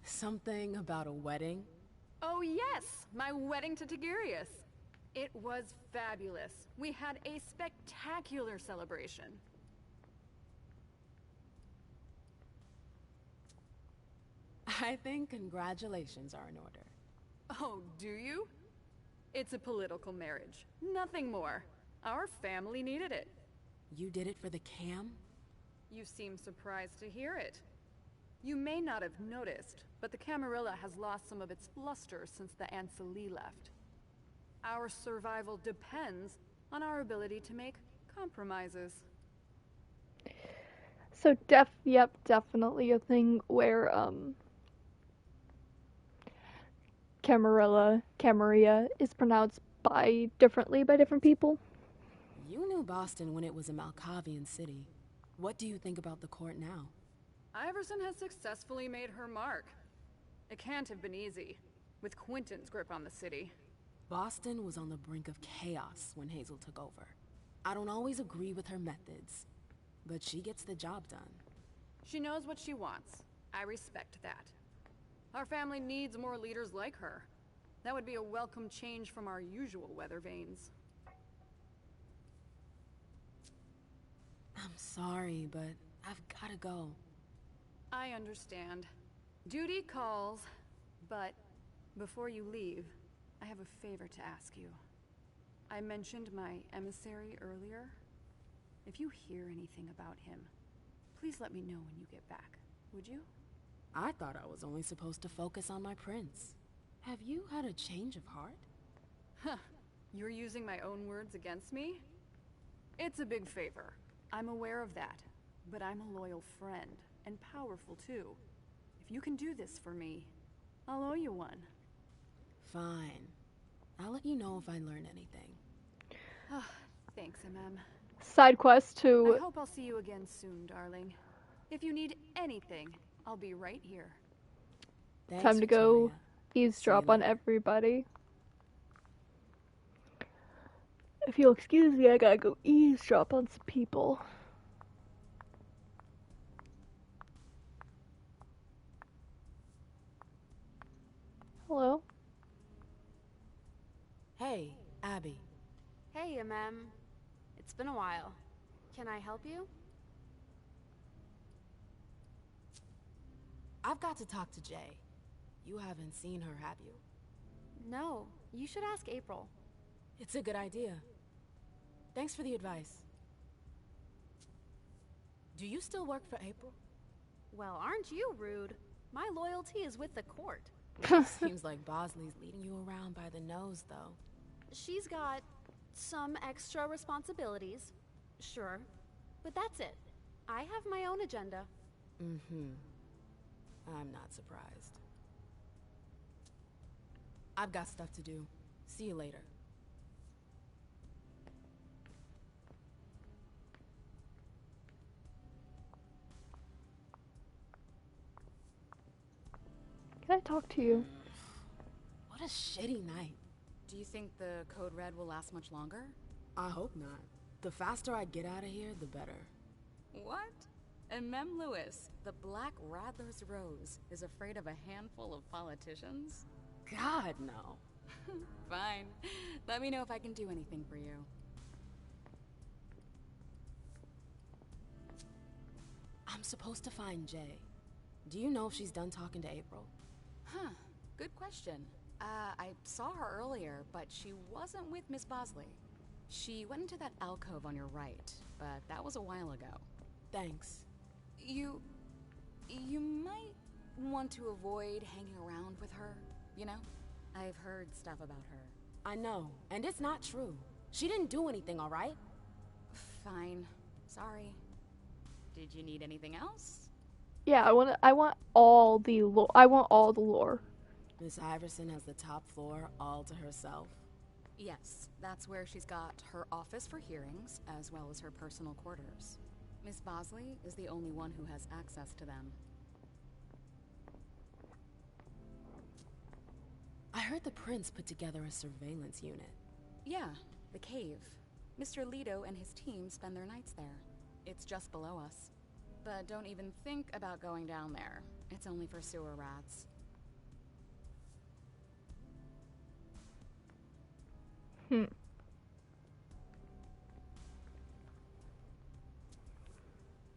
Something about a wedding? Oh yes, my wedding to Tigurius. It was fabulous. We had a spectacular celebration. I think congratulations are in order. Oh, do you? It's a political marriage. Nothing more. Our family needed it. You did it for the cam? You seem surprised to hear it. You may not have noticed, but the Camarilla has lost some of its luster since the Ancili left. Our survival depends on our ability to make compromises. So definitely a thing where Camarilla is pronounced differently by different people. You knew Boston when it was a Malkavian city. What do you think about the court now? Iverson has successfully made her mark. It can't have been easy, with Quentin's grip on the city. Boston was on the brink of chaos when Hazel took over. I don't always agree with her methods, but she gets the job done. She knows what she wants. I respect that. Our family needs more leaders like her. That would be a welcome change from our usual weather vanes. I'm sorry, but I've gotta go. I understand. Duty calls, but before you leave, I have a favor to ask you. I mentioned my emissary earlier. If you hear anything about him, please let me know when you get back, would you? I thought I was only supposed to focus on my prince. Have you had a change of heart? Huh. You're using my own words against me? It's a big favor. I'm aware of that. But I'm a loyal friend, and powerful too. If you can do this for me, I'll owe you one. Fine. I'll let you know if I learn anything. Thanks, MM. Side quest I to hope I'll see you again soon, darling. If you need anything, I'll be right here. Thanks, time to go Victoria. eavesdrop on everybody. If you'll excuse me, I gotta go eavesdrop on some people. Hello? Hey, Abby. Hey, MM. It's been a while. Can I help you? I've got to talk to Jay. You haven't seen her, have you? No, you should ask April. It's a good idea. Thanks for the advice. Do you still work for April? Well, aren't you rude? My loyalty is with the court. Seems like Bosley's leading you around by the nose, though. She's got some extra responsibilities, sure, but that's it. I have my own agenda. Mm-hmm. I'm not surprised. I've got stuff to do. See you later. Can I talk to you? What a shitty night. Do you think the Code Red will last much longer? I hope not. The faster I get out of here, the better. What? And Mem Lewis, the Black Rattler's Rose, is afraid of a handful of politicians? God, no. Fine. Let me know if I can do anything for you. I'm supposed to find Jay. Do you know if she's done talking to April? Huh. Good question. I saw her earlier, but she wasn't with Miss Bosley. She went into that alcove on your right, but that was a while ago. Thanks. You might want to avoid hanging around with her, you know? I've heard stuff about her. I know, and it's not true. She didn't do anything, all right? Fine. Sorry. Did you need anything else? Yeah, I want all the lore. Miss Iverson has the top floor all to herself. Yes, that's where she's got her office for hearings, as well as her personal quarters. Miss Bosley is the only one who has access to them. I heard the prince put together a surveillance unit. Yeah, the cave. Mr. Leto and his team spend their nights there. It's just below us. But don't even think about going down there. It's only for sewer rats.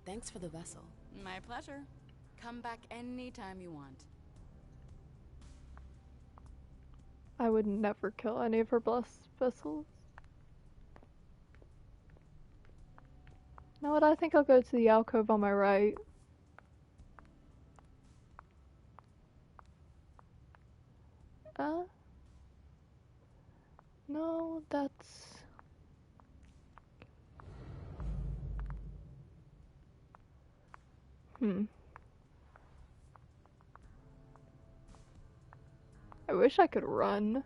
Thanks for the vessel. My pleasure. Come back anytime you want. I would never kill any of her vessels. Know what? I think I'll go to the alcove on my right. No, that's... I wish I could run.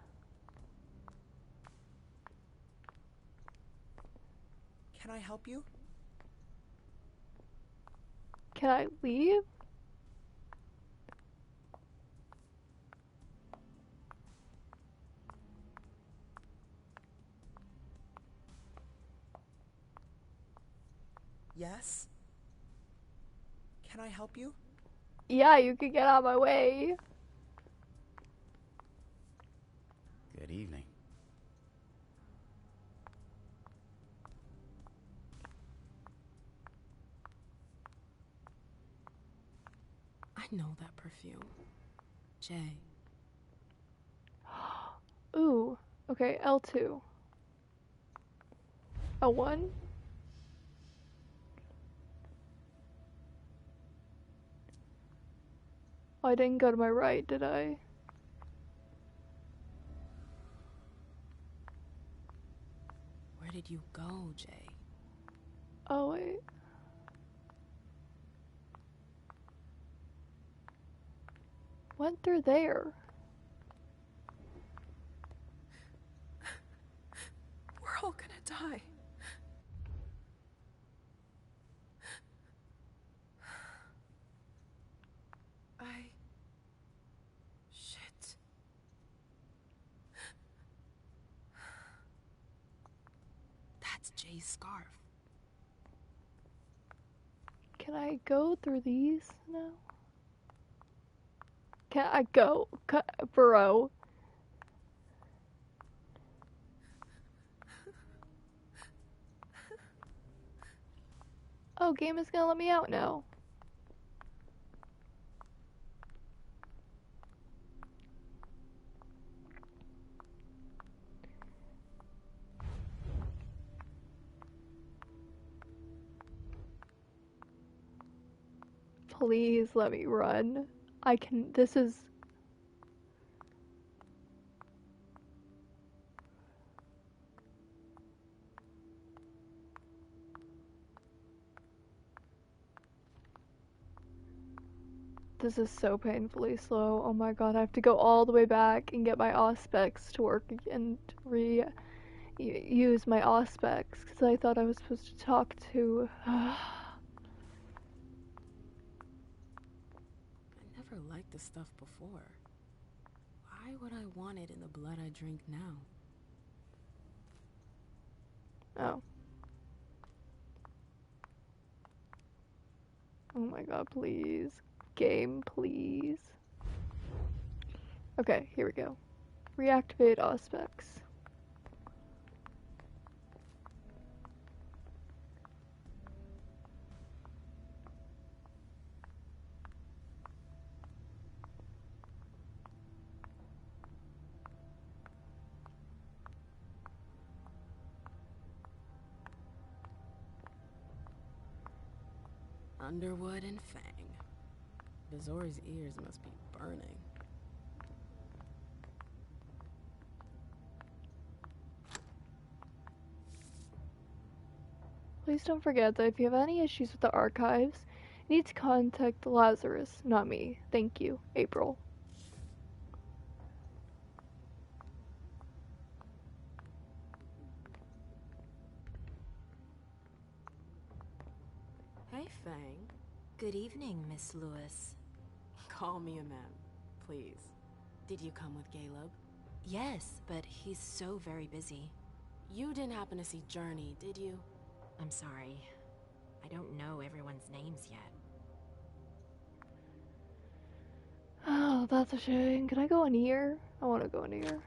Can I help you? Can I leave? Yes? Can I help you? Yeah, you can get out of my way. Good evening. I know that perfume. Jay. Ooh, okay, L2. L1? Oh, I didn't go to my right, did I? did you go, Jay? Oh, wait. Went through there. We're all gonna die. Shit. That's Jay's scarf. Can I go through these now? Can I go? Bro. Oh, game is gonna let me out now. Please let me run. I can. This is. This is so painfully slow. Oh my god, I have to go all the way back and get my auspex to work and use my auspex because I thought I was supposed to talk to. I never liked this stuff before. Why would I want it in the blood I drink now? Oh. Oh my god, please. Game, please. Okay, here we go. Reactivate auspex. Underwood and Fang. Bazori's ears must be burning. Please don't forget that if you have any issues with the archives, you need to contact Lazarus, not me. Thank you, April. Hey, Fang. Good evening, Miss Lewis. Call me a ma'am, please. Did you come with Caleb? Yes, but he's so very busy. You didn't happen to see Journey, did you? I'm sorry. I don't know everyone's names yet. Oh, that's a shame. Can I go in here? I want to go in here.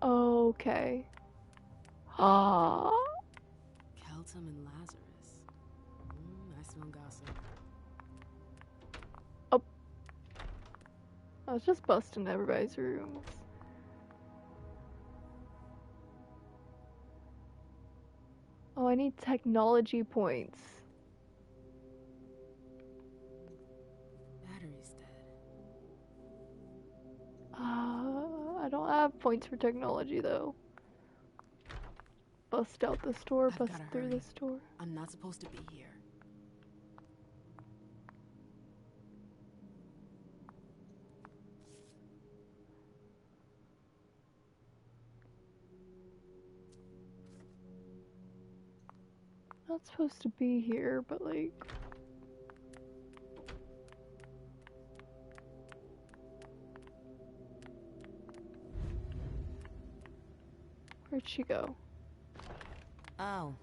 Okay. Ah. Keltum and Lazarus. I smell gossip. Oh. I was just busting everybody's rooms. Oh, I need technology points. Battery's dead. I don't have points for technology though. Bust out the store, bust through the store. I'm not supposed to be here. Not supposed to be here, but like. Where'd she go? Oh,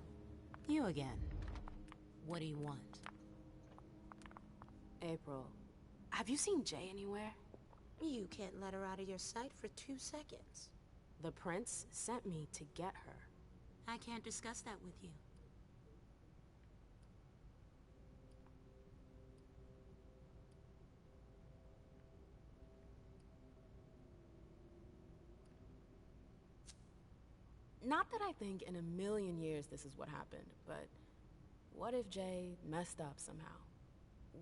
you again. What do you want? April, have you seen Jay anywhere? You can't let her out of your sight for 2 seconds. The prince sent me to get her. I can't discuss that with you. Not that I think in a million years this is what happened, but what if Jay messed up somehow?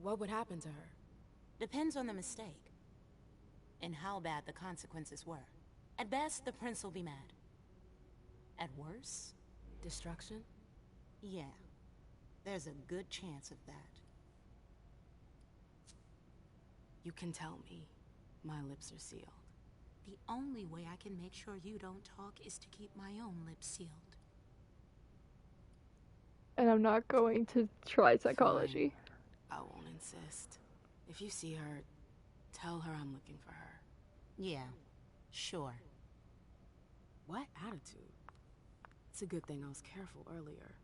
What would happen to her? Depends on the mistake. And how bad the consequences were. At best, the prince will be mad. At worst, destruction? Yeah. There's a good chance of that. You can tell me. My lips are sealed. The only way I can make sure you don't talk is to keep my own lips sealed. And I'm not going to try psychology. Fine. I won't insist. If you see her, tell her I'm looking for her. Yeah, sure. What attitude? It's a good thing I was careful earlier.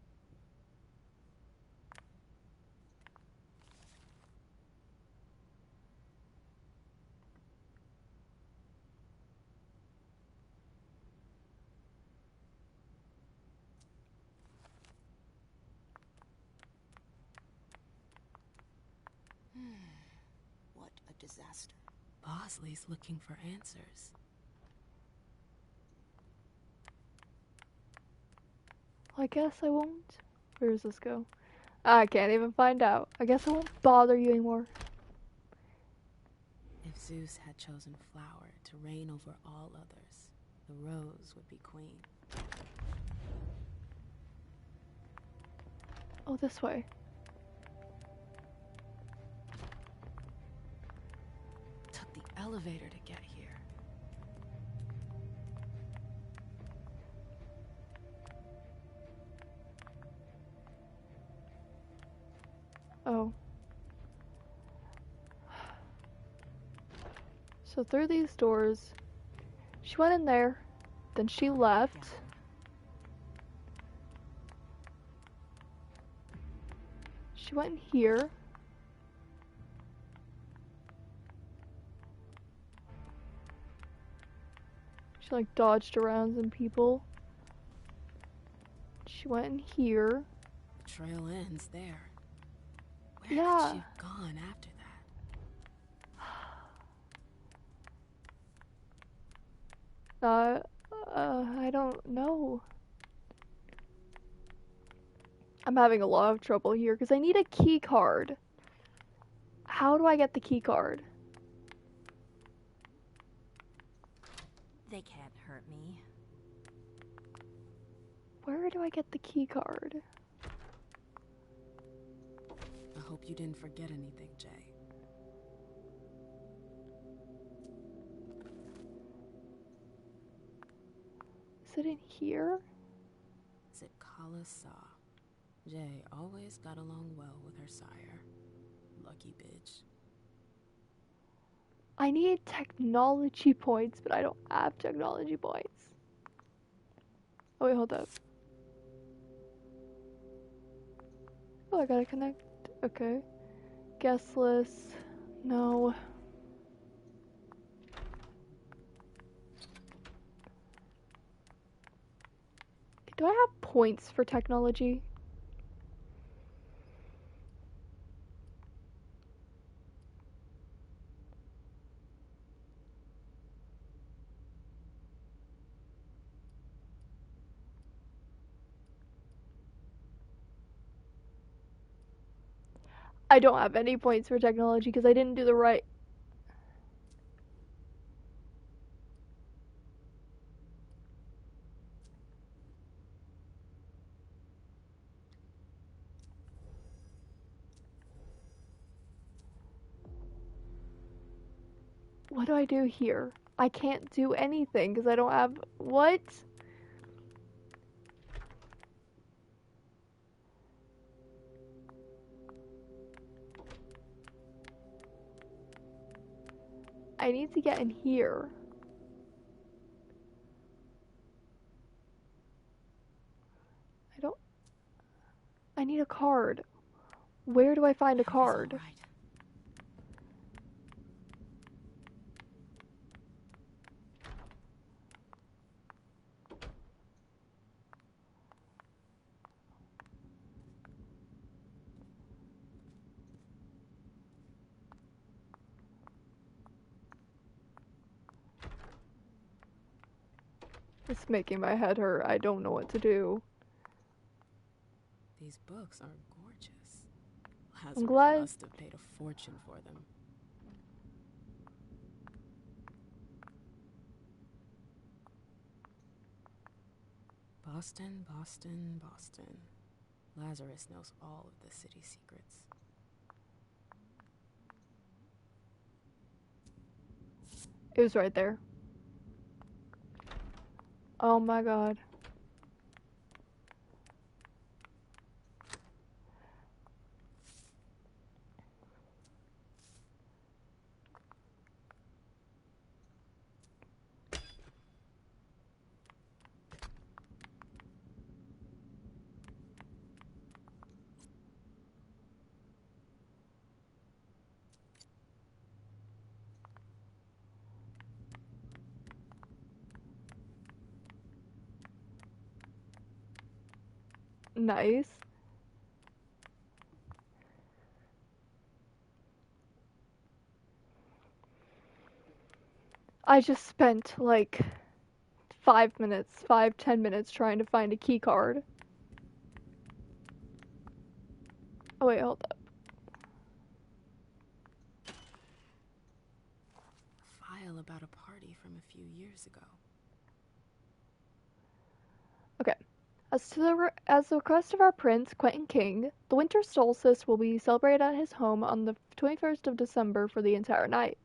What a disaster. Bosley's looking for answers. Well, I guess I won't. Where does this go? I can't even find out. I guess I won't bother you anymore. If Zeus had chosen flower to reign over all others, the rose would be queen. Oh, this way. Took the elevator to get here. Oh. So through these doors, she went in there, then she left. She went in here. She like dodged around some people. She went in here. The trail ends there. Where Yeah. could she have gone after that? I don't know. I'm having a lot of trouble here because I need a key card. How do I get the key card? They can't hurt me. Where do I get the key card? I hope you didn't forget anything, Jay. Is it in here? Is it Kala Saw? Jay always got along well with her sire. Lucky bitch. I need technology points, but I don't have technology points. Oh wait, hold up. Oh, I gotta connect. Okay. Guest list. No. Do I have points for technology? I don't have any points for technology because I didn't do the right. What do I do here? I can't do anything because I don't have. What? I need to get in here. I need a card. Where do I find a card? It's making my head hurt. I don't know what to do. These books are gorgeous. I'm Lazarus glad. must have paid a fortune for them. Boston, Boston, Boston. Lazarus knows all of the city's secrets. It was right there. Oh my god. Nice. I just spent like 10 minutes trying to find a key card. Oh wait, hold up. A file about a party from a few years ago. Okay. As the request of our prince, Quentin King, the winter solstice will be celebrated at his home on the 21st of December for the entire night.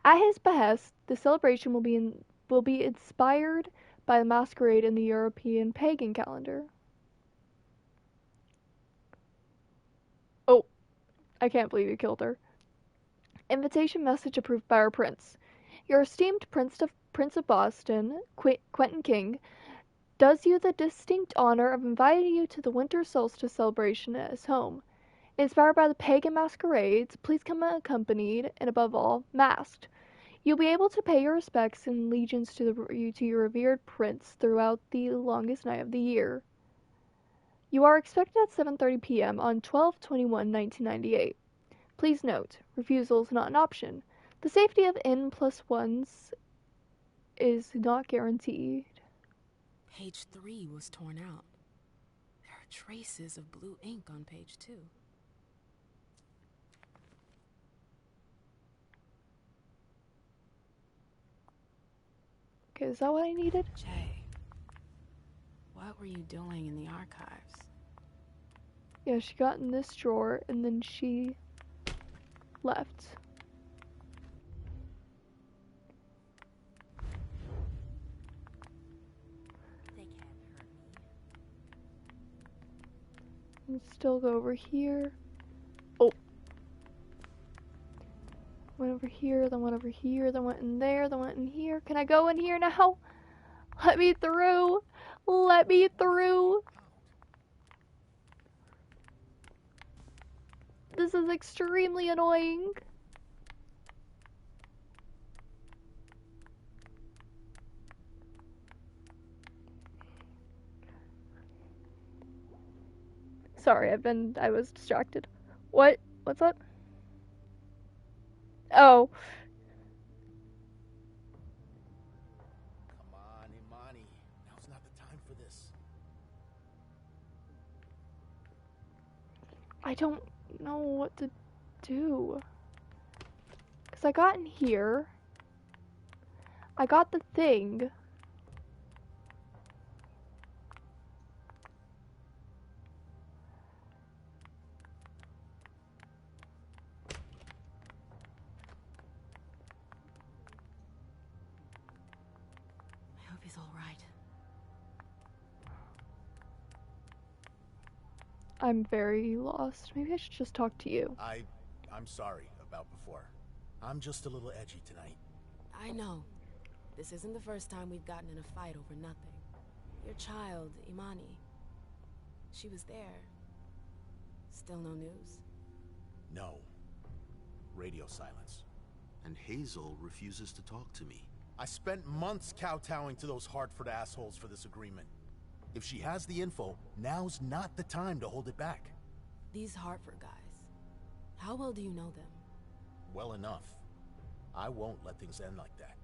At his behest, the celebration will be inspired by the Masquerade in the European pagan calendar. Oh, I can't believe you killed her. Invitation message approved by our prince. Your esteemed Prince of Boston, Quentin King, does you the distinct honor of inviting you to the winter solstice celebration at his home. Inspired by the pagan masquerades, please come accompanied, and above all, masked. You'll be able to pay your respects and allegiance to your revered prince throughout the longest night of the year. You are expected at 7:30 p.m. on 12/21/1998. Please note, refusal is not an option. The safety of N+1s is not guaranteed. Page 3 was torn out. There are traces of blue ink on page 2. Okay, is that what I needed? Jay, what were you doing in the archives? Yeah, she got in this drawer and then she left. They can't hurt me. Let's still go over here. Oh. Went over here, then went over here, then went in there, then went in here. Can I go in here now? Let me through. Let me through. This is extremely annoying. Sorry, I was distracted. What's that? Oh. Come on, Imani. Now's not the time for this. I don't know what to do. Because I got in here. I got the thing. I hope he's all right. I'm very lost. Maybe I should just talk to you. I'm sorry about before. I'm just a little edgy tonight. I know. This isn't the first time we've gotten in a fight over nothing. Your child, Imani. She was there. Still no news? No. Radio silence. And Hazel refuses to talk to me. I spent months kowtowing to those Hartford assholes for this agreement. If she has the info, now's not the time to hold it back. These Hartford guys. How well do you know them? Well enough. I won't let things end like that.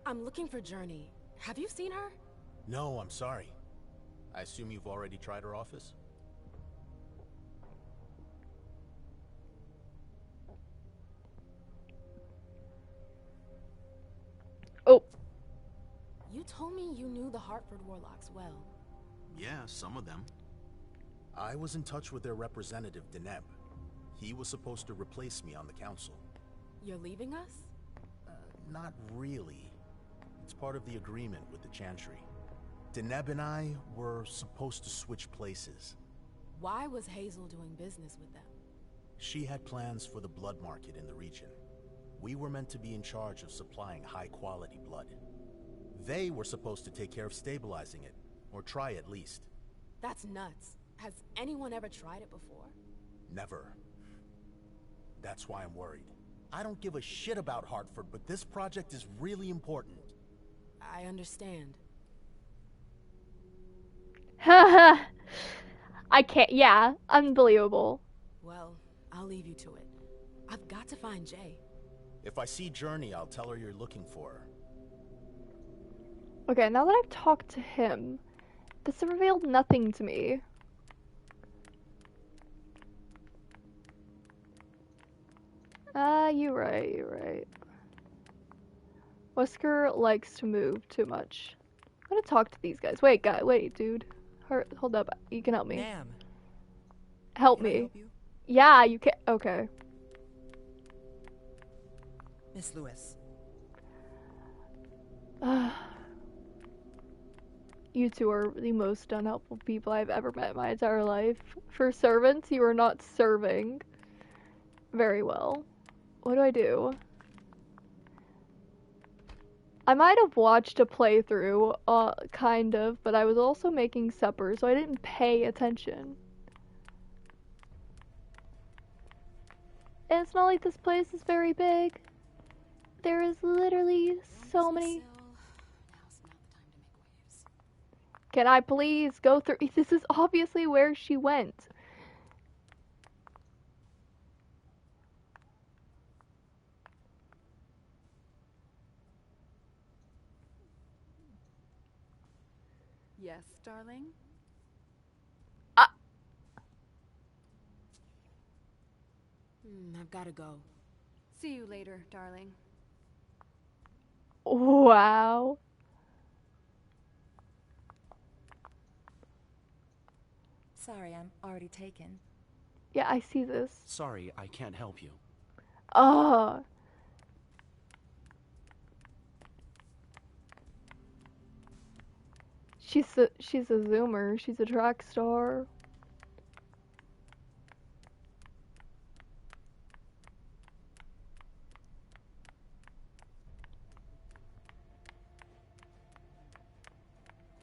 I'm looking for Journey. Have you seen her? No, I'm sorry. I assume you've already tried her office? Oh, told me you knew the Hartford Warlocks well. Yeah, some of them. I was in touch with their representative, Deneb. He was supposed to replace me on the council. You're leaving us? Not really. It's part of the agreement with the Chantry. Deneb and I were supposed to switch places. Why was Hazel doing business with them? She had plans for the blood market in the region. We were meant to be in charge of supplying high-quality blood. They were supposed to take care of stabilizing it, or try at least. That's nuts. Has anyone ever tried it before? Never. That's why I'm worried. I don't give a shit about Hartford, but this project is really important. I understand. Haha. I can't. Yeah, unbelievable. Well, I'll leave you to it. I've got to find Jay. If I see Journey, I'll tell her you're looking for her. Okay, now that I've talked to him, this revealed nothing to me. You're right. Wesker likes to move too much. I'm gonna talk to these guys. Wait, dude. Hold up. You can help me. Ma'am. Help Can I me. help you? Yeah, you can. Okay. Miss Lewis. You two are the most unhelpful people I've ever met in my entire life. For servants, you are not serving very well. What do I do? I might have watched a playthrough, kind of, but I was also making supper, so I didn't pay attention. And it's not like this place is very big. There is literally so many. Can I please go through? This is obviously where she went. Yes, darling? I've gotta go. See you later, darling. Wow. Sorry, I'm already taken. Yeah, I see this. Sorry, I can't help you. Oh. She's a zoomer. She's a track star.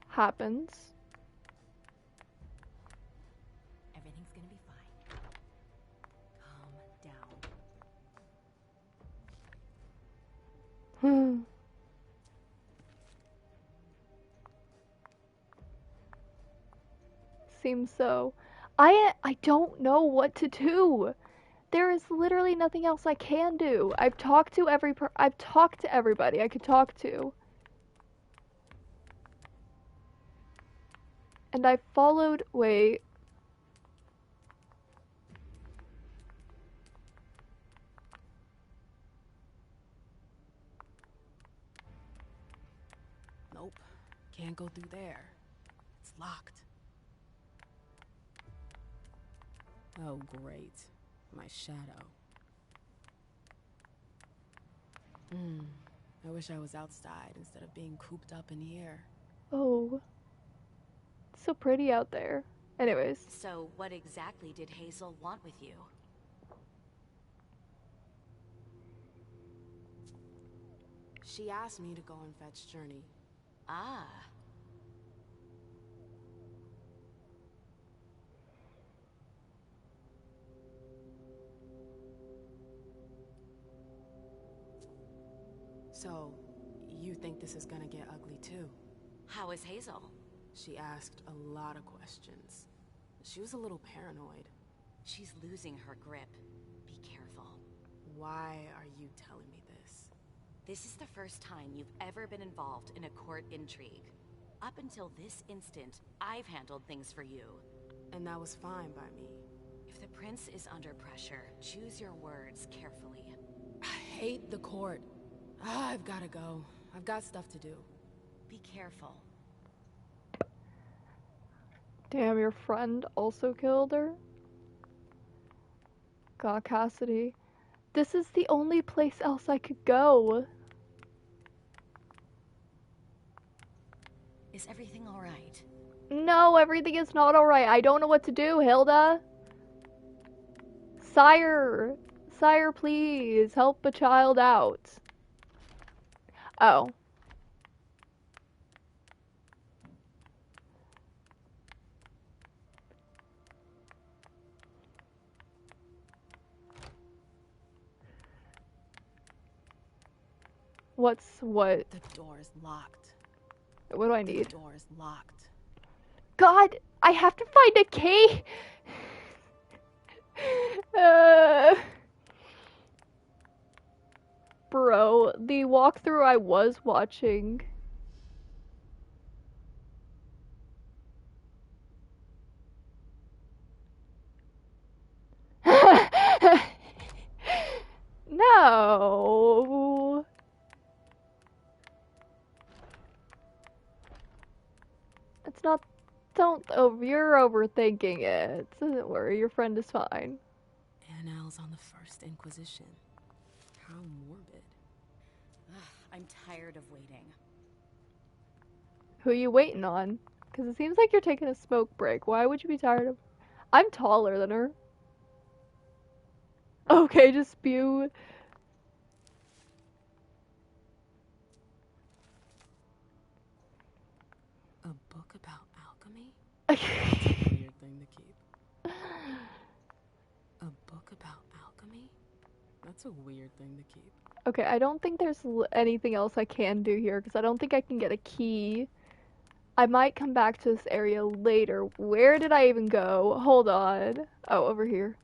Happens. Everything's gonna be fine. Calm down. Seems so. I don't know what to do. There is literally nothing else I can do. I've talked to everybody I could talk to. And I followed, wait. Nope. Can't go through there. It's locked. Oh, great. My shadow. I wish I was outside instead of being cooped up in here. Oh. It's so pretty out there. Anyways. So, what exactly did Hazel want with you? She asked me to go and fetch Journey. Ah. So, you think this is gonna get ugly too? How is Hazel? She asked a lot of questions. She was a little paranoid. She's losing her grip. Be careful. Why are you telling me this? This is the first time you've ever been involved in a court intrigue. Up until this instant, I've handled things for you. And that was fine by me. If the prince is under pressure, choose your words carefully. I hate the court. I've gotta go. I've got stuff to do. Be careful. Damn, your friend also killed her? God, Cassidy. This is the only place else I could go. Is everything alright? No, everything is not alright. I don't know what to do, Hilda. Sire! Sire, please, help a child out. Oh. What? The door is locked. What do I need? The door is locked. God, I have to find a key! Bro, the walkthrough I was watching. No. It's not. Don't. Oh, you're overthinking it. Don't worry, your friend is fine. Annals on the First Inquisition. How morbid. Ugh, I'm tired of waiting. Who are you waiting on? Because it seems like you're taking a smoke break. Why would you be tired of? I'm taller than her. Okay, just spew. A book about alchemy? That's a weird thing to keep. A book about alchemy? That's a weird thing to keep. Okay, I don't think there's anything else I can do here because I don't think I can get a key. I might come back to this area later. Where did I even go? Hold on. Oh, over here.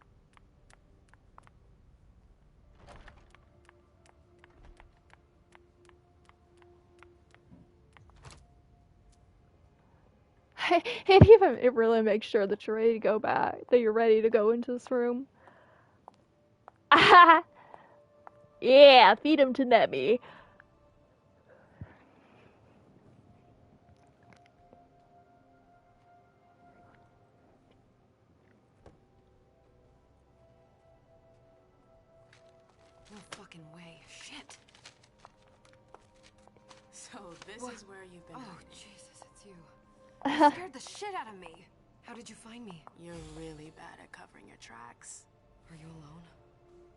It really makes sure that you're ready to go back, that you're ready to go into this room. Yeah, feed him to Nemi. No fucking way. Shit. So this What? is where you've been. Oh, hiding. Jesus, it's you. You scared the shit out of me. How did you find me? You're really bad at covering your tracks. Are you alone?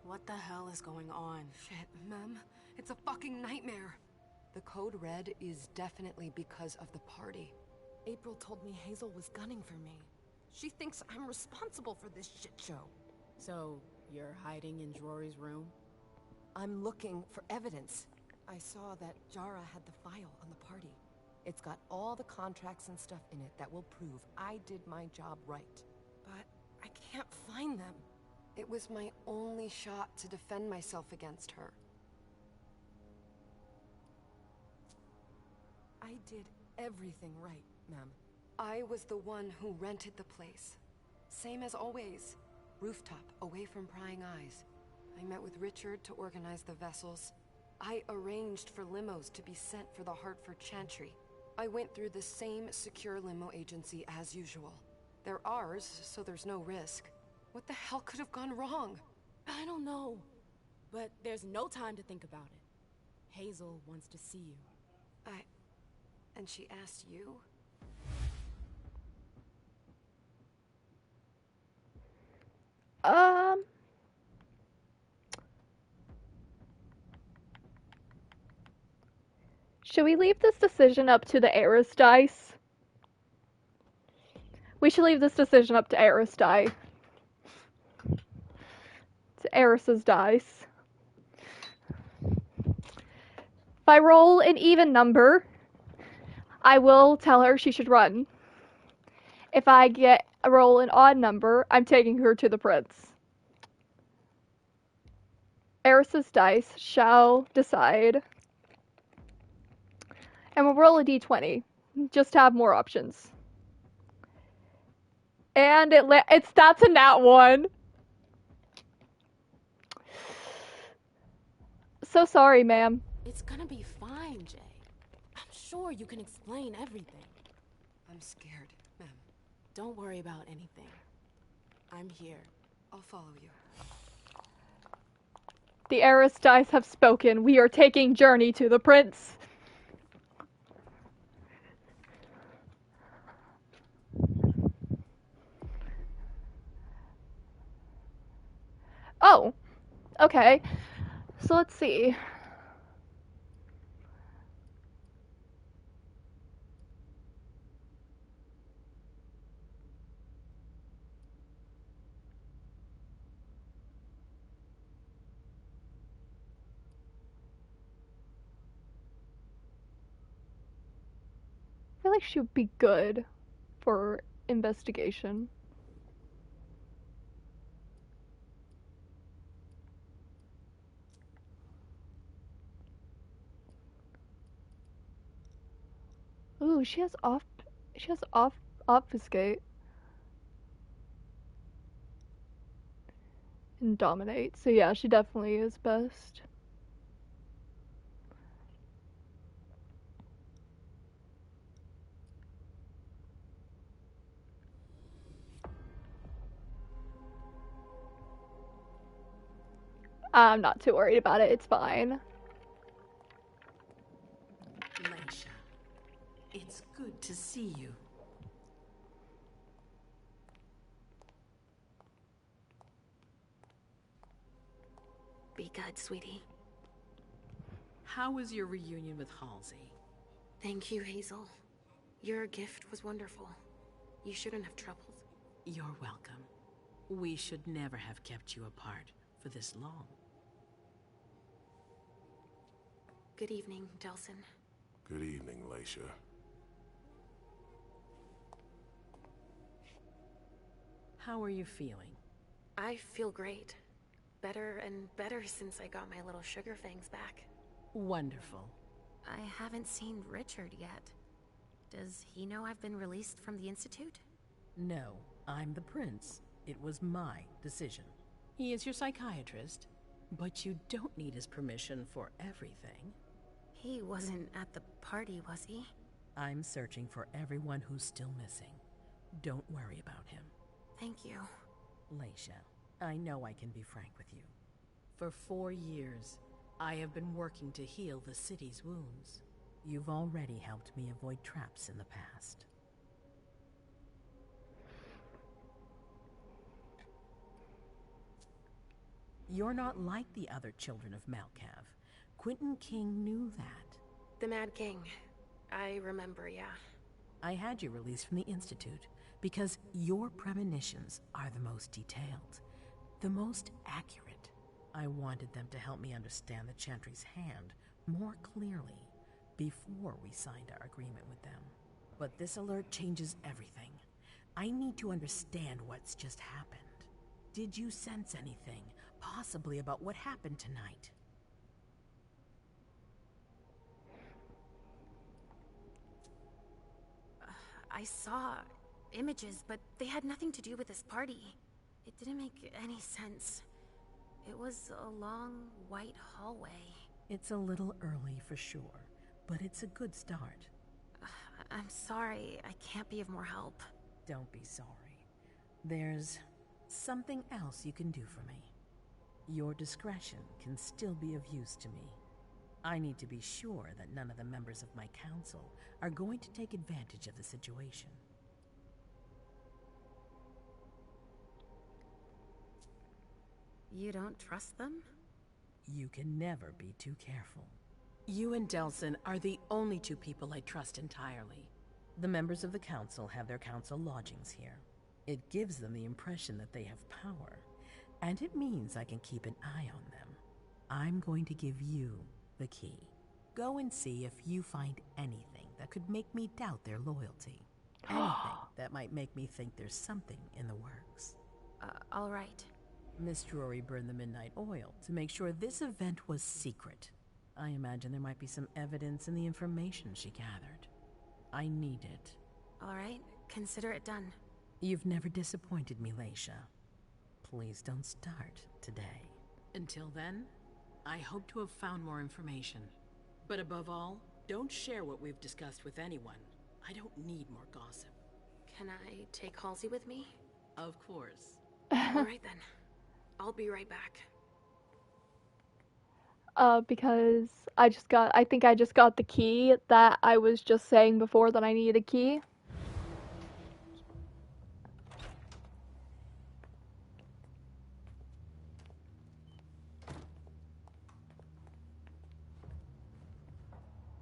What the hell is going on? Shit, Mem. It's a fucking nightmare. The code red is definitely because of the party. April told me Hazel was gunning for me. She thinks I'm responsible for this shit show. So, you're hiding in Rory's room? I'm looking for evidence. I saw that Jara had the file on the party. It's got all the contracts and stuff in it that will prove I did my job right. But I can't find them. It was my only shot to defend myself against her. I did everything right, ma'am. I was the one who rented the place. Same as always. Rooftop, away from prying eyes. I met with Richard to organize the vessels. I arranged for limos to be sent for the Hartford Chantry. I went through the same secure limo agency as usual. They're ours, so there's no risk. What the hell could have gone wrong? I don't know. But there's no time to think about it. Hazel wants to see you. And she asked you? Should we leave this decision up to the Eris dice? We should leave this decision up to Eris die. To Eris's dice. If I roll an even number, I will tell her she should run. If I roll an odd number, I'm taking her to the prince. Eris's dice shall decide. And we'll roll a d20, just to have more options. And that's a nat 1. So sorry, ma'am. It's gonna be fine, Jay. I'm sure you can explain everything. I'm scared, ma'am. Don't worry about anything. I'm here. I'll follow you. The Aristides have spoken. We are taking journey to the prince. Oh, okay. So let's see. I feel like she would be good for investigation. Ooh, she has obfuscate and dominate. So yeah, she definitely is best. I'm not too worried about it. It's fine. Laisha, it's good to see you. Be good, sweetie. How was your reunion with Halsey? Thank you, Hazel. Your gift was wonderful. You shouldn't have troubled. You're welcome. We should never have kept you apart for this long. Good evening, Delsin. Good evening, Laisha. How are you feeling? I feel great. Better and better since I got my little sugar fangs back. Wonderful. I haven't seen Richard yet. Does he know I've been released from the Institute? No, I'm the prince. It was my decision. He is your psychiatrist, but you don't need his permission for everything. He wasn't at the party, was he? I'm searching for everyone who's still missing. Don't worry about him. Thank you. Laisha, I know I can be frank with you. For 4 years, I have been working to heal the city's wounds. You've already helped me avoid traps in the past. You're not like the other children of Malkav. Quentin King knew that. The Mad King. I remember, yeah. I had you released from the Institute because your premonitions are the most detailed, the most accurate. I wanted them to help me understand the Chantry's hand more clearly before we signed our agreement with them. But this alert changes everything. I need to understand what's just happened. Did you sense anything, possibly about what happened tonight? I saw images, but they had nothing to do with this party. It didn't make any sense. It was a long, white hallway. It's a little early for sure, but it's a good start. I'm sorry, I can't be of more help. Don't be sorry. There's something else you can do for me. Your discretion can still be of use to me. I need to be sure that none of the members of my council are going to take advantage of the situation. You don't trust them? You can never be too careful. You and Delsin are the only two people I trust entirely. The members of the council have their council lodgings here. It gives them the impression that they have power, and it means I can keep an eye on them. I'm going to give you the key. Go and see if you find anything that could make me doubt their loyalty. Anything that might make me think there's something in the works. All right. Miss Drury burned the midnight oil to make sure this event was secret. I imagine there might be some evidence in the information she gathered. I need it. All right, consider it done. You've never disappointed me, Laisha. Please don't start today. Until then, I hope to have found more information. But above all, Don't share what we've discussed with anyone. I don't need more gossip. Can I take Halsey with me? Of course. Alright then. I'll be right back. Because I think I just got the key that I was just saying before that I needed a key.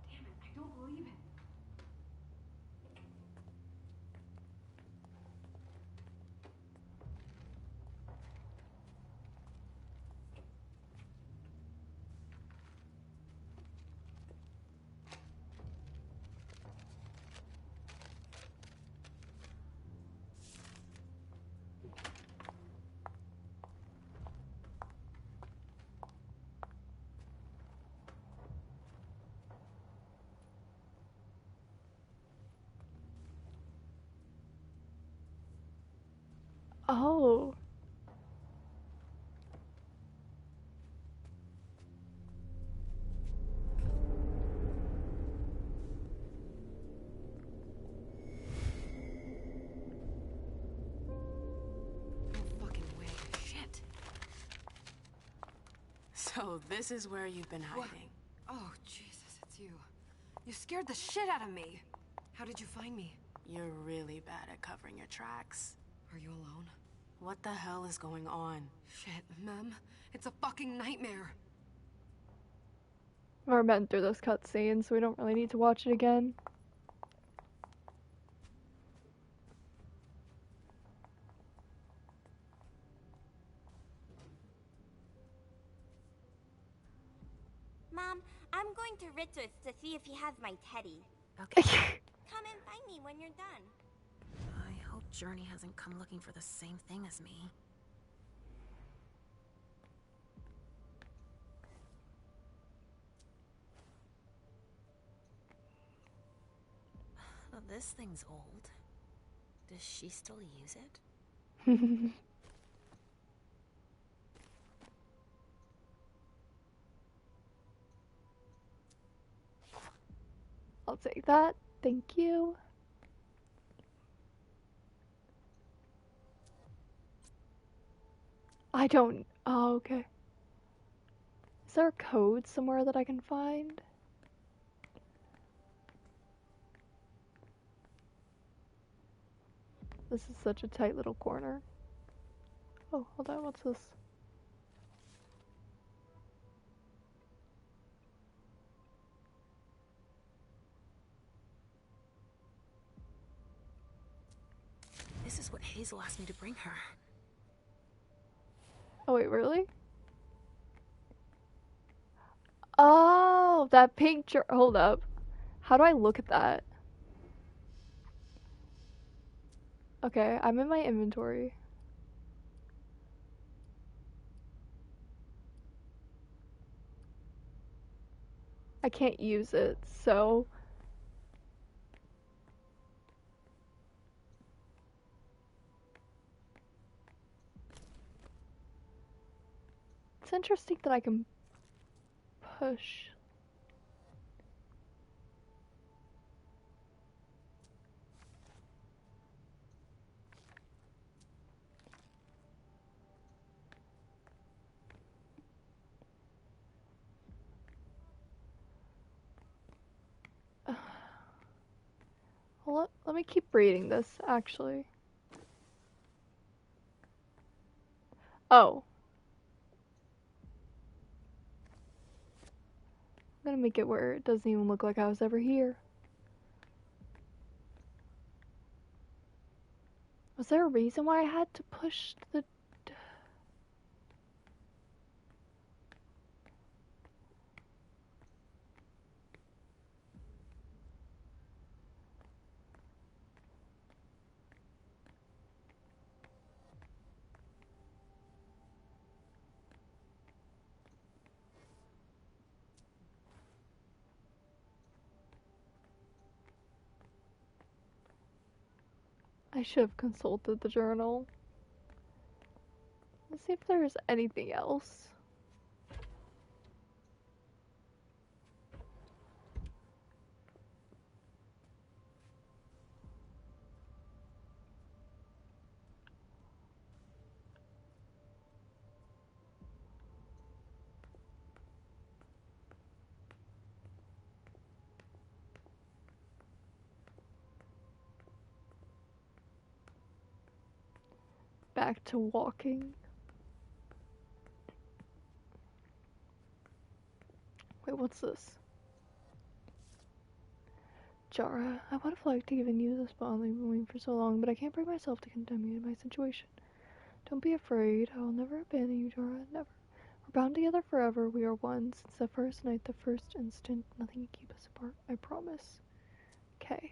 Damn it, I don't believe it. Oh. No fucking way. Shit. So this is where you've been hiding. What? Oh, Jesus, it's you. You scared the shit out of me. How did you find me? You're really bad at covering your tracks. Are you alone? What the hell is going on? Shit, Mem. It's a fucking nightmare. We've already been through this cutscene, so we don't really need to watch it again. Mom, I'm going to Ritus to see if he has my teddy. Okay. Come and find me when you're done. I hope Journey hasn't come looking for the same thing as me. Oh, this thing's old. Does she still use it? I'll take that. Thank you. I don't... Oh, okay. Is there a code somewhere that I can find? This is such a tight little corner. Oh, hold on, what's this? This is what Hazel asked me to bring her. Oh, wait, really? Oh, that pink hold up. How do I look at that? Okay, I'm in my inventory. I can't use it, so... It's interesting that I can push. Well, let me keep reading this, actually. Oh. I'm gonna make it where it doesn't even look like I was ever here. Was there a reason why I had to push the... I should have consulted the journal. Let's see if there's anything else. back to walking. Wait, what's this? Jara, I would have liked to even use this bond we've been waiting for so long, but I can't bring myself to condemn you in my situation. Don't be afraid. I will never abandon you, Jara. Never. We're bound together forever. We are one. Since the first night, the first instant, nothing can keep us apart. I promise. Okay.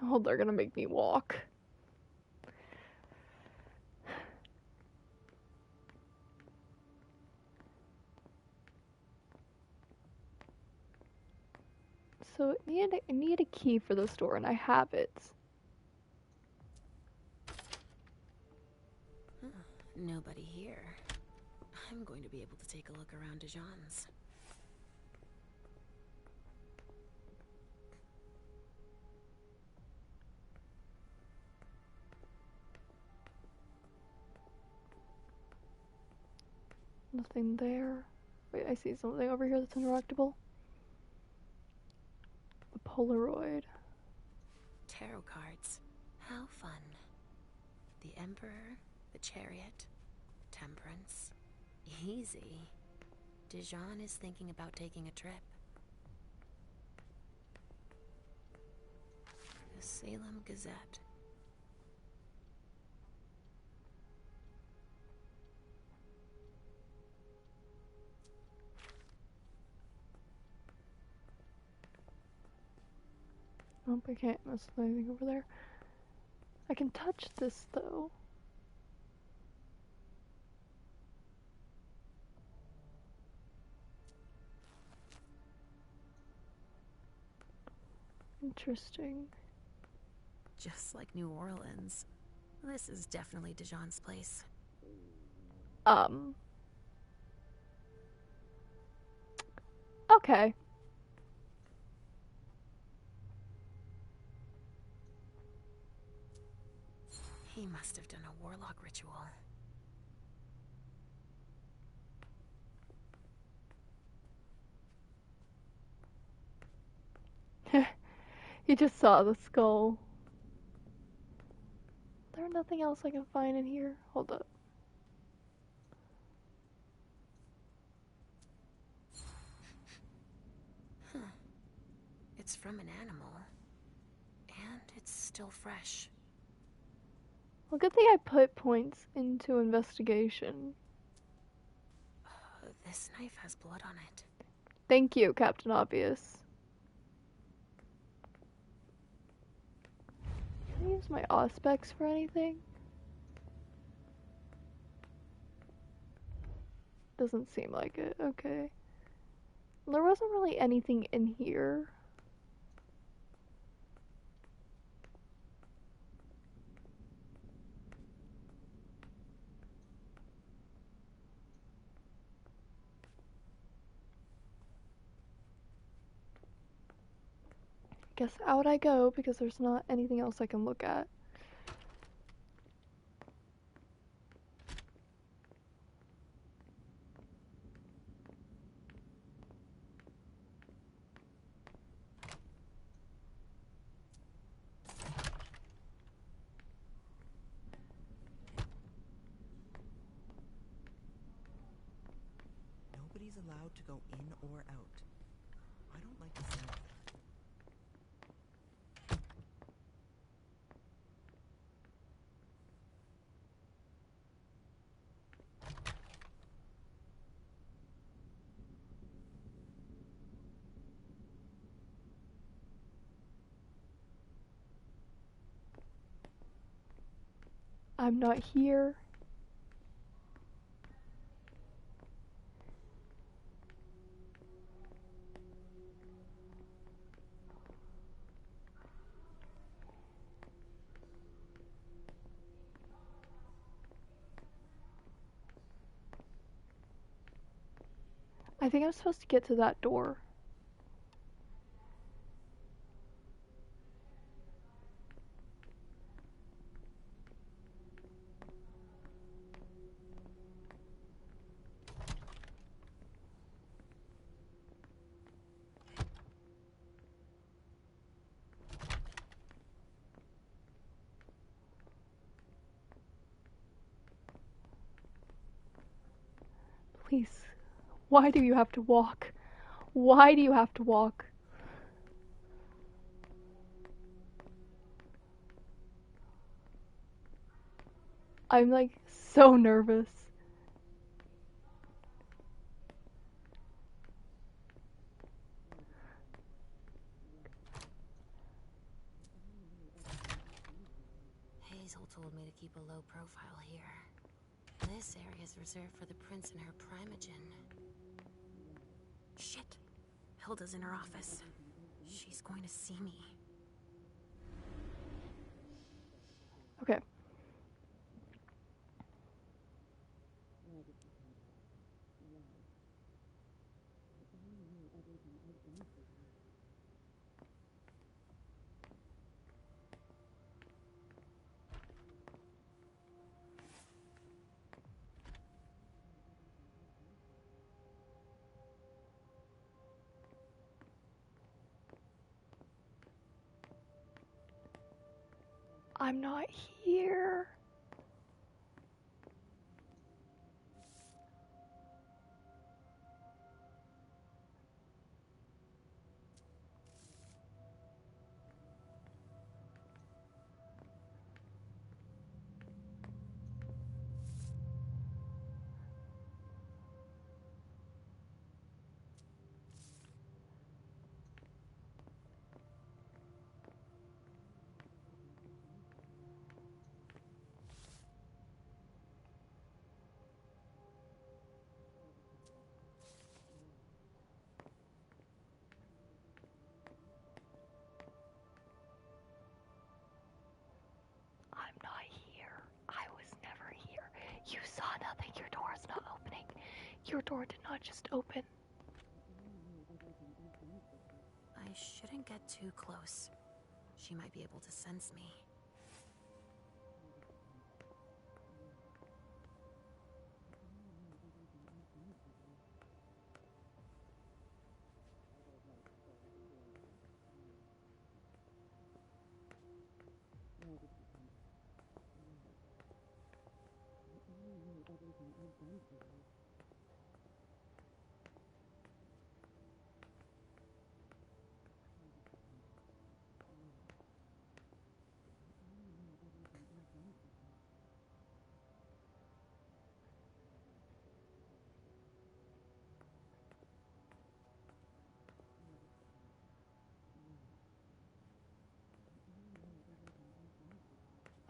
Oh, they're gonna make me walk. So I need a key for this door, and I have it. Nobody here. I'm going to be able to take a look around Dijon's. Nothing there. Wait, I see something over here that's interactable. A Polaroid. Tarot cards. How fun. The Emperor, the Chariot, Temperance. Easy. Dijon is thinking about taking a trip. The Salem Gazette. Nope, I can't mess with anything over there. I can touch this, though. Interesting. Just like New Orleans. This is definitely Dijon's place. Okay. He must have done a warlock ritual. You just saw the skull. There's nothing else I can find in here. Hold up. Huh. It's from an animal. And it's still fresh. Well, good thing I put points into investigation. This knife has blood on it. Thank you, Captain Obvious. Can I use my Auspex for anything? Doesn't seem like it. Okay. There wasn't really anything in here. Guess out I go because there's not anything else I can look at. Nobody's allowed to go in or out. I don't like the sound of that. I'm not here. I think I'm supposed to get to that door. Please. Why do you have to walk? Why do you have to walk? I'm like so nervous. Hazel told me to keep a low profile here. This area is reserved for the prince and her primogen. Shit. Hilda's in her office. She's going to see me. Okay. I'm not here. I'm not here. I was never here. You saw nothing. Your door is not opening. Your door did not just open. I shouldn't get too close. She might be able to sense me.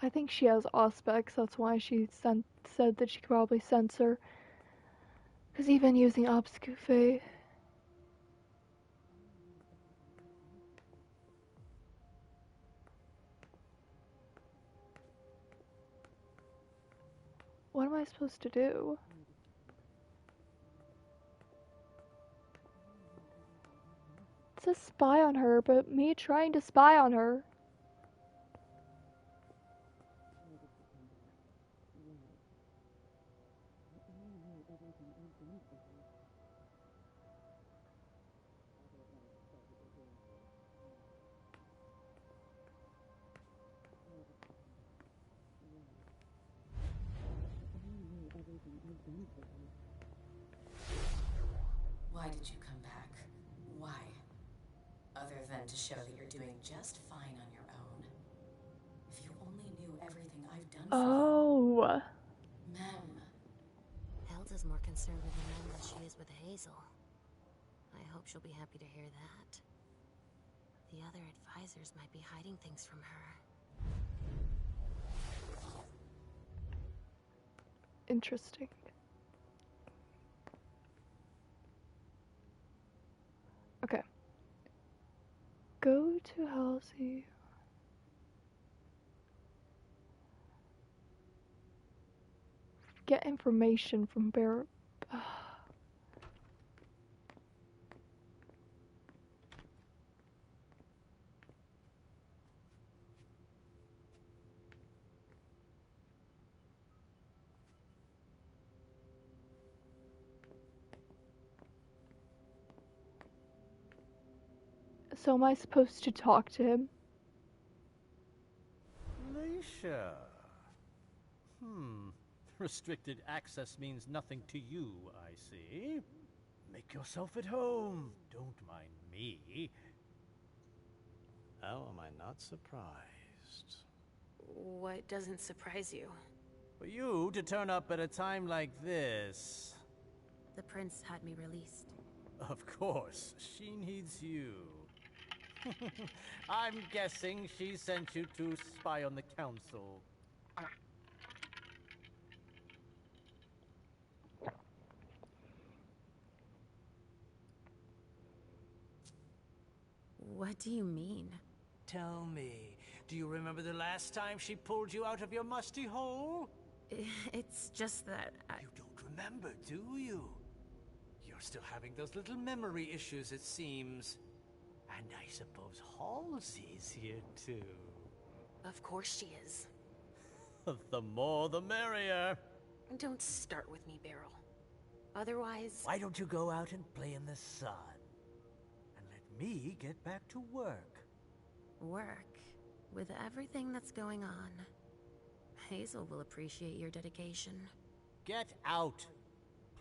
I think she has Auspex. That's why she said that she could probably sense her. Because even using Obscufate. What am I supposed to do? It says spy on her, but me trying to spy on her. Why did you come back? Why? Other than to show that you're doing just fine on your own. If you only knew everything I've done for Oh. you. Mem. Hilda's more concerned with the men than she is with Hazel. I hope she'll be happy to hear that. The other advisors might be hiding things from her. Interesting. Okay. Go to Halsey. Get information from Bear. So am I supposed to talk to him? Leisha. Restricted access means nothing to you, I see. Make yourself at home. Don't mind me. How am I not surprised? What doesn't surprise you? For you to turn up at a time like this. The prince had me released. Of course, she needs you. I'm guessing she sent you to spy on the council. What do you mean? Tell me, do you remember the last time she pulled you out of your musty hole? It's just that You don't remember, do you? You're still having those little memory issues, it seems. And I suppose Halsey's here, too. Of course she is. The more the merrier. Don't start with me, Beryl. Otherwise... Why don't you go out and play in the sun? And let me get back to work. Work? With everything that's going on, Hazel will appreciate your dedication. Get out,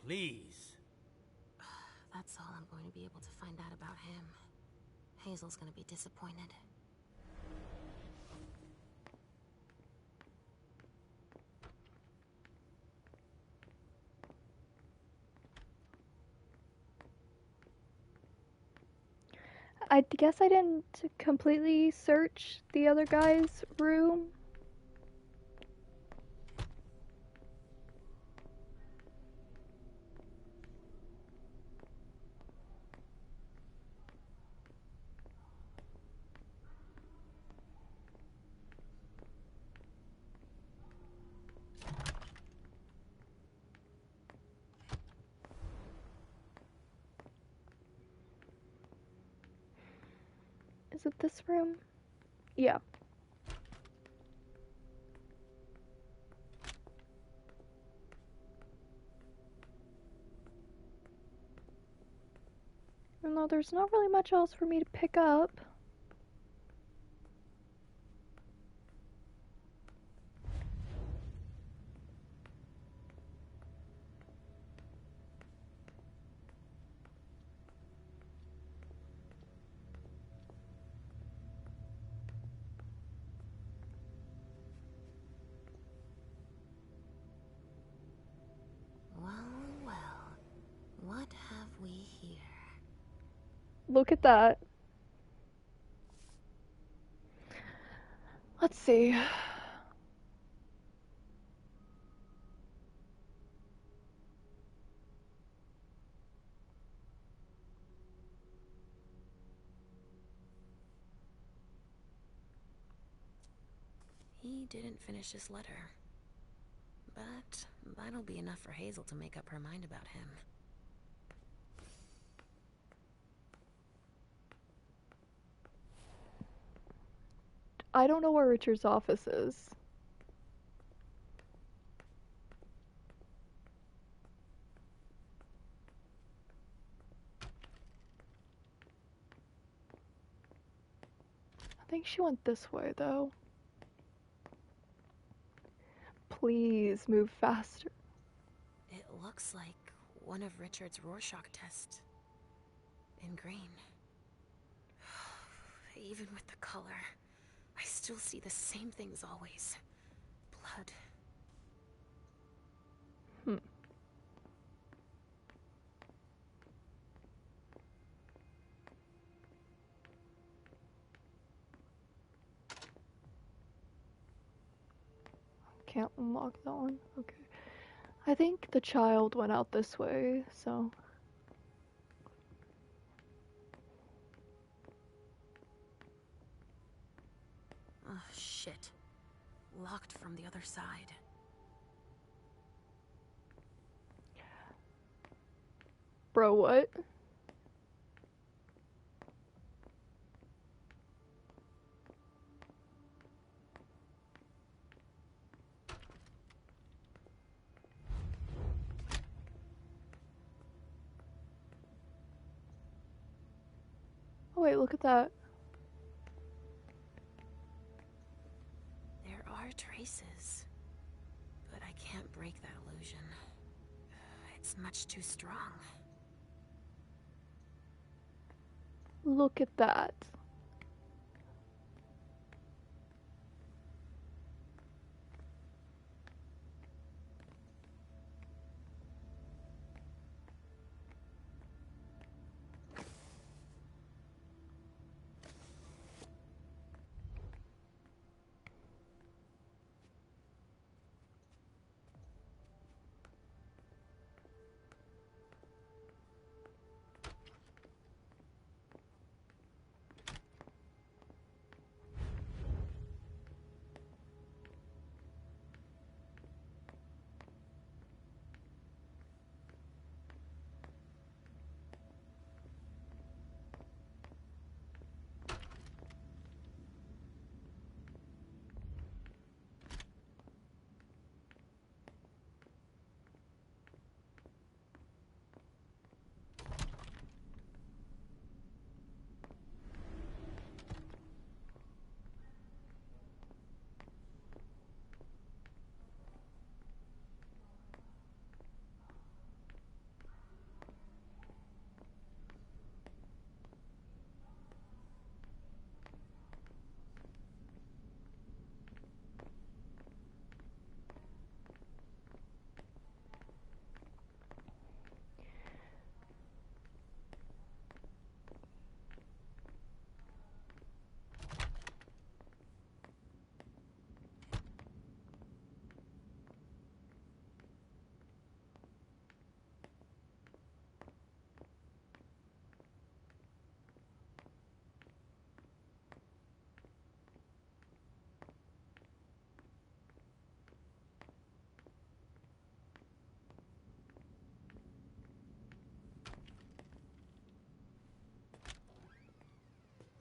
please. That's all I'm going to be able to find out about him. Hazel's gonna be disappointed. I guess I didn't completely search the other guy's room. Is it this room? Yeah. Even though there's not really much else for me to pick up. Well, what have we here? Look at that. Let's see. He didn't finish his letter. But that'll be enough for Hazel to make up her mind about him. I don't know where Richard's office is. I think she went this way, though. Please move faster. It looks like one of Richard's Rorschach tests. In green. Even with the color, I still see the same things always. Blood. Can't unlock that one. Okay. I think the child went out this way, so... Oh, shit. Locked from the other side. Bro, what? wait, look at that. There are traces, but I can't break that illusion. It's much too strong. Look at that.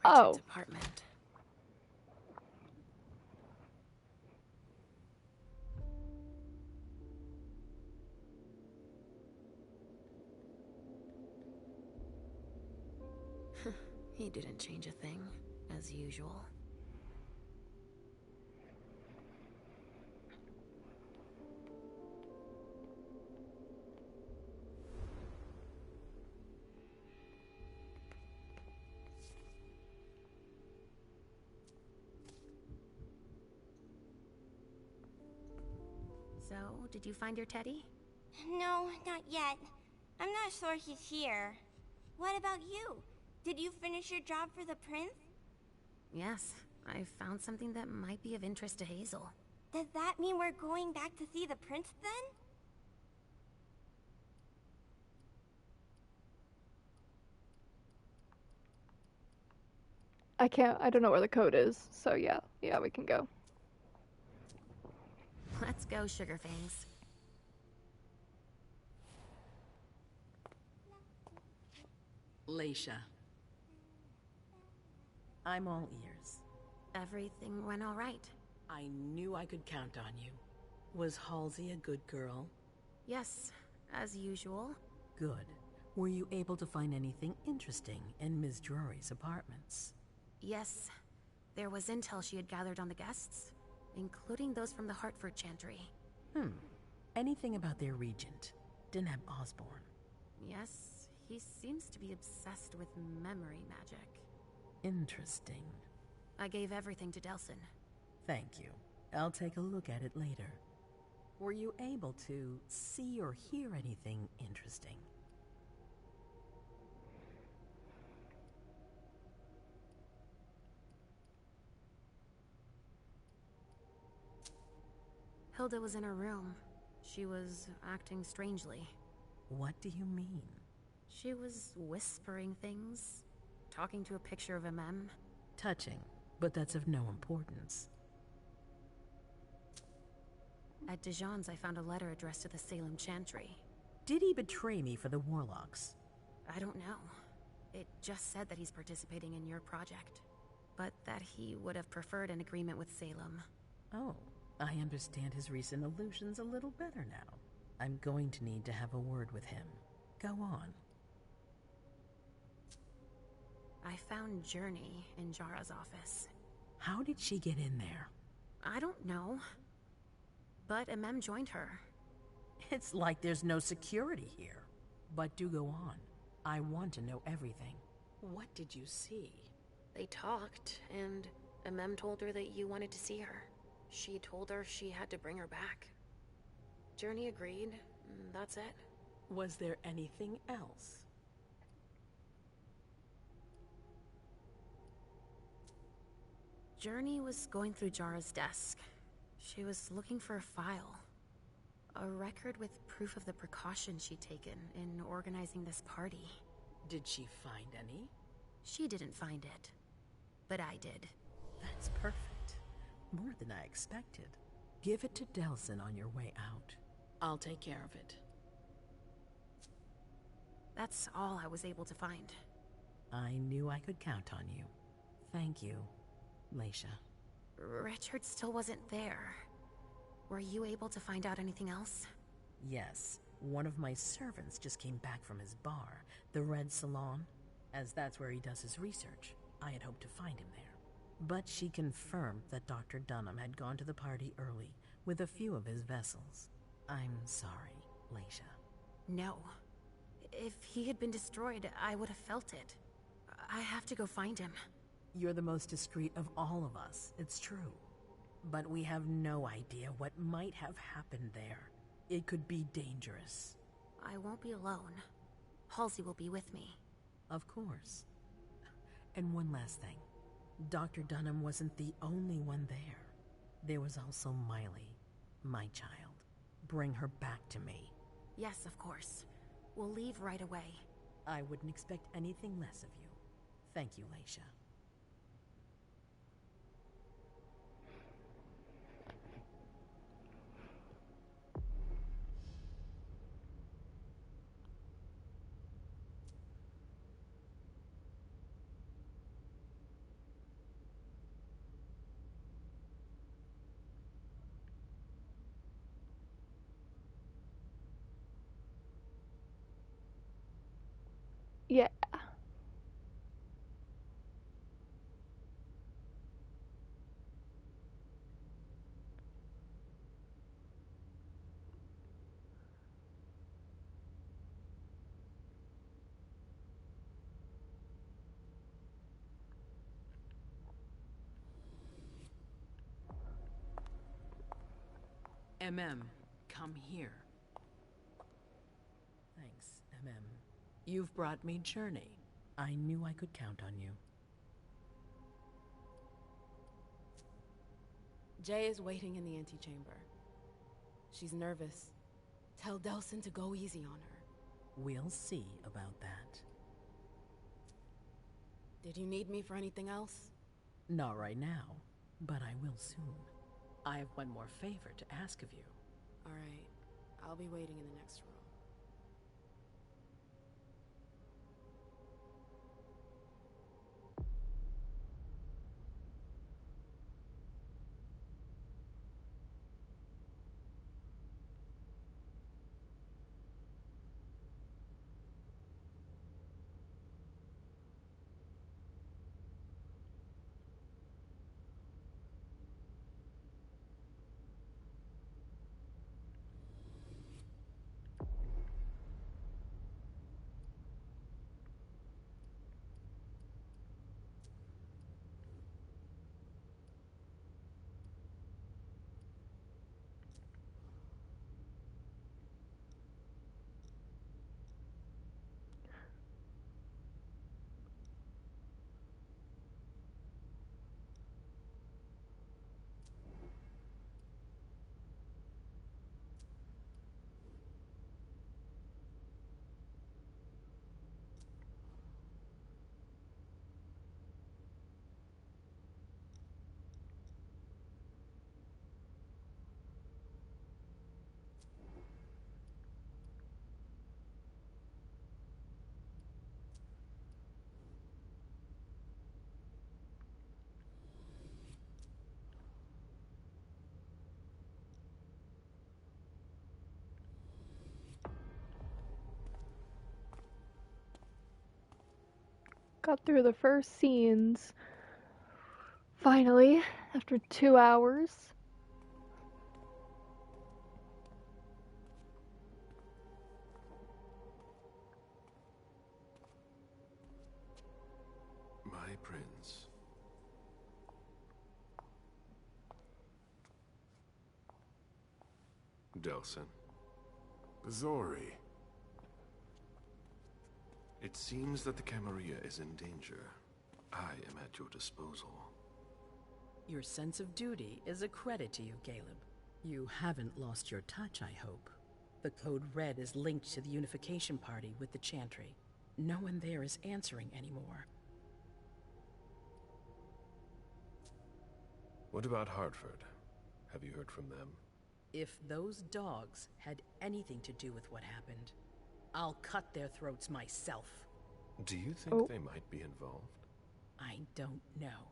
Richard's apartment. He didn't change a thing, as usual. So, did you find your teddy? No, not yet. I'm not sure he's here. What about you? Did you finish your job for the prince? Yes, I found something that might be of interest to Hazel. Does that mean we're going back to see the prince then? I don't know where the code is, so yeah, we can go. Let's go, Sugarfangs. Leisha. I'm all ears. Everything went all right. I knew I could count on you. Was Halsey a good girl? Yes, as usual. Good. Were you able to find anything interesting in Ms. Drury's apartments? Yes. There was intel she had gathered on the guests, including those from the Hartford Chantry. Anything about their regent, Deneb Osborne? Yes, he seems to be obsessed with memory magic. Interesting. I gave everything to Delsin. Thank you. I'll take a look at it later. Were you able to see or hear anything interesting? Hilda was in her room. She was acting strangely. What do you mean? She was whispering things, talking to a picture of MM. Touching, but that's of no importance. At Dijon's, I found a letter addressed to the Salem Chantry. Did he betray me for the Warlocks? I don't know. It just said that he's participating in your project, but that he would have preferred an agreement with Salem. Oh, I understand his recent illusions a little better now. I'm going to need to have a word with him. Go on. I I found Journey in Jara's office. How did she get in there? I don't know. But MM joined her. It's like there's no security here. But do go on. I want to know everything. What did you see? They talked, and MM told her that you wanted to see her. She told her she had to bring her back. Journey agreed, and that's it. Was there anything else? Journey was going through Jara's desk. She was looking for a file. A record with proof of the precautions she'd taken in organizing this party. Did she find any? She didn't find it. But I did. That's perfect. More than I expected. Give it to Delsin on your way out. I'll take care of it. That's all I was able to find. I knew I could count on you. Thank you, Leisha. Richard still wasn't there. Were you able to find out anything else? Yes. One of my servants just came back from his bar, the Red Salon, as that's where he does his research. I had hoped to find him there. But she confirmed that Dr. Dunham had gone to the party early with a few of his vessels. I'm sorry, Leisha. No. If he had been destroyed, I would have felt it. I have to go find him. You're the most discreet of all of us, it's true. But we have no idea what might have happened there. It could be dangerous. I won't be alone. Halsey will be with me. Of course. And one last thing. Dr. Dunham wasn't the only one there. There was also Miley, my child. Bring her back to me. Yes, of course. We'll leave right away. I wouldn't expect anything less of you. Thank you, Leisha. Yeah. MM, come here. Thanks, MM. You've brought me Journey. I knew I could count on you. Jay is waiting in the antechamber. She's nervous. Tell Delsin to go easy on her. We'll see about that. Did you need me for anything else? Not right now, but I will soon. I have one more favor to ask of you. All right. I'll be waiting in the next room. Got through the first scenes. Finally, after 2 hours. My prince. Delson. Zori. It seems that the Camarilla is in danger. I am at your disposal. Your sense of duty is a credit to you, Caleb. You haven't lost your touch, I hope. The Code Red is linked to the Unification Party with the Chantry. No one there is answering anymore. What about Hartford? Have you heard from them? If those dogs had anything to do with what happened, I'll cut their throats myself. Do you think they might be involved? I don't know.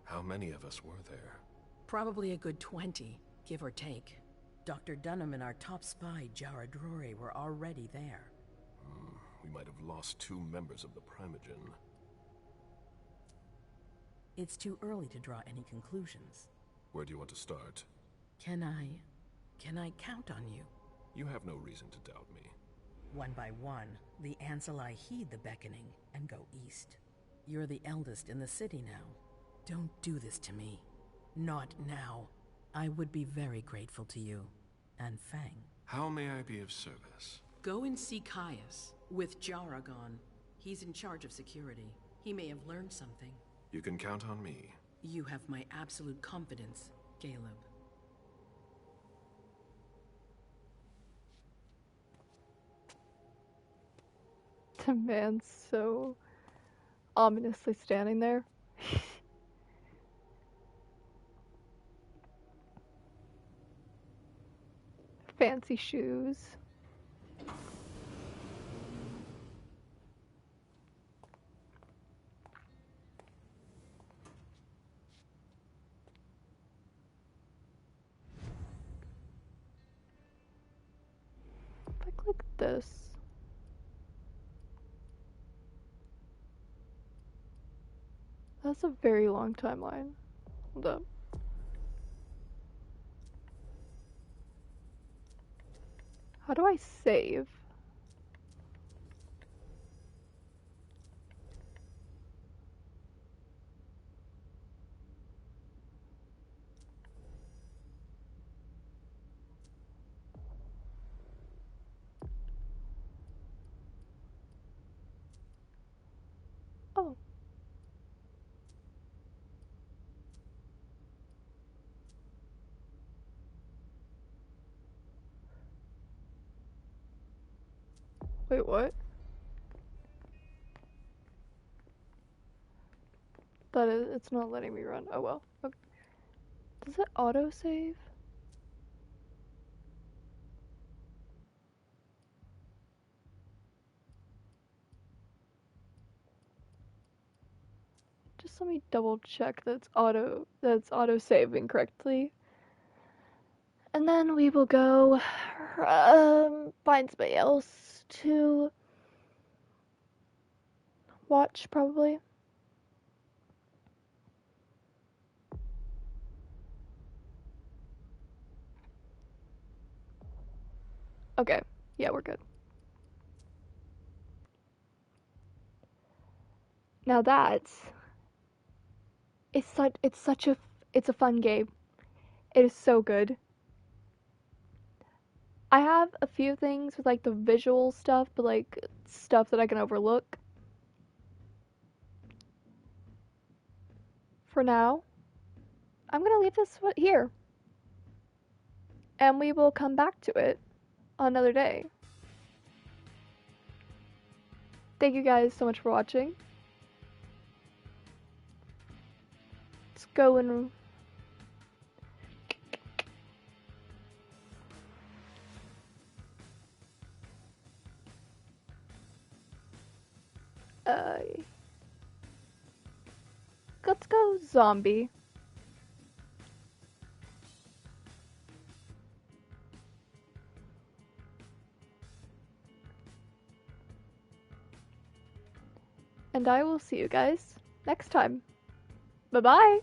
How many of us were there? Probably a good 20, give or take. Dr. Dunham and our top spy, Jara Drury, were already there. We might have lost 2 members of the Primogen. It's too early to draw any conclusions. Where do you want to start? Can I count on you? You have no reason to doubt me. One by one, the Ancilai heed the beckoning and go east. You're the eldest in the city now. Don't do this to me. Not now. I would be very grateful to you. And Fang. How may I be of service? Go and see Caius, with Jara gone. He's in charge of security. He may have learned something. You can count on me. You have my absolute confidence, Caleb. The man's so ominously standing there. Fancy shoes. If I click this. That's a very long timeline. Hold up. How do I save? Oh. Wait, what? It's not letting me run. Oh well. Okay. Does it autosave? Just let me double check that's auto saving correctly. And then we will go find somebody else to watch probably. Okay. Yeah, we're good. Now it's a fun game. It is so good. I have a few things with like the visual stuff, but like stuff that I can overlook. For now, I'm gonna leave this here. And we will come back to it another day. Thank you guys so much for watching. Let's go and let's go zombie. and I will see you guys next time. Bye-bye!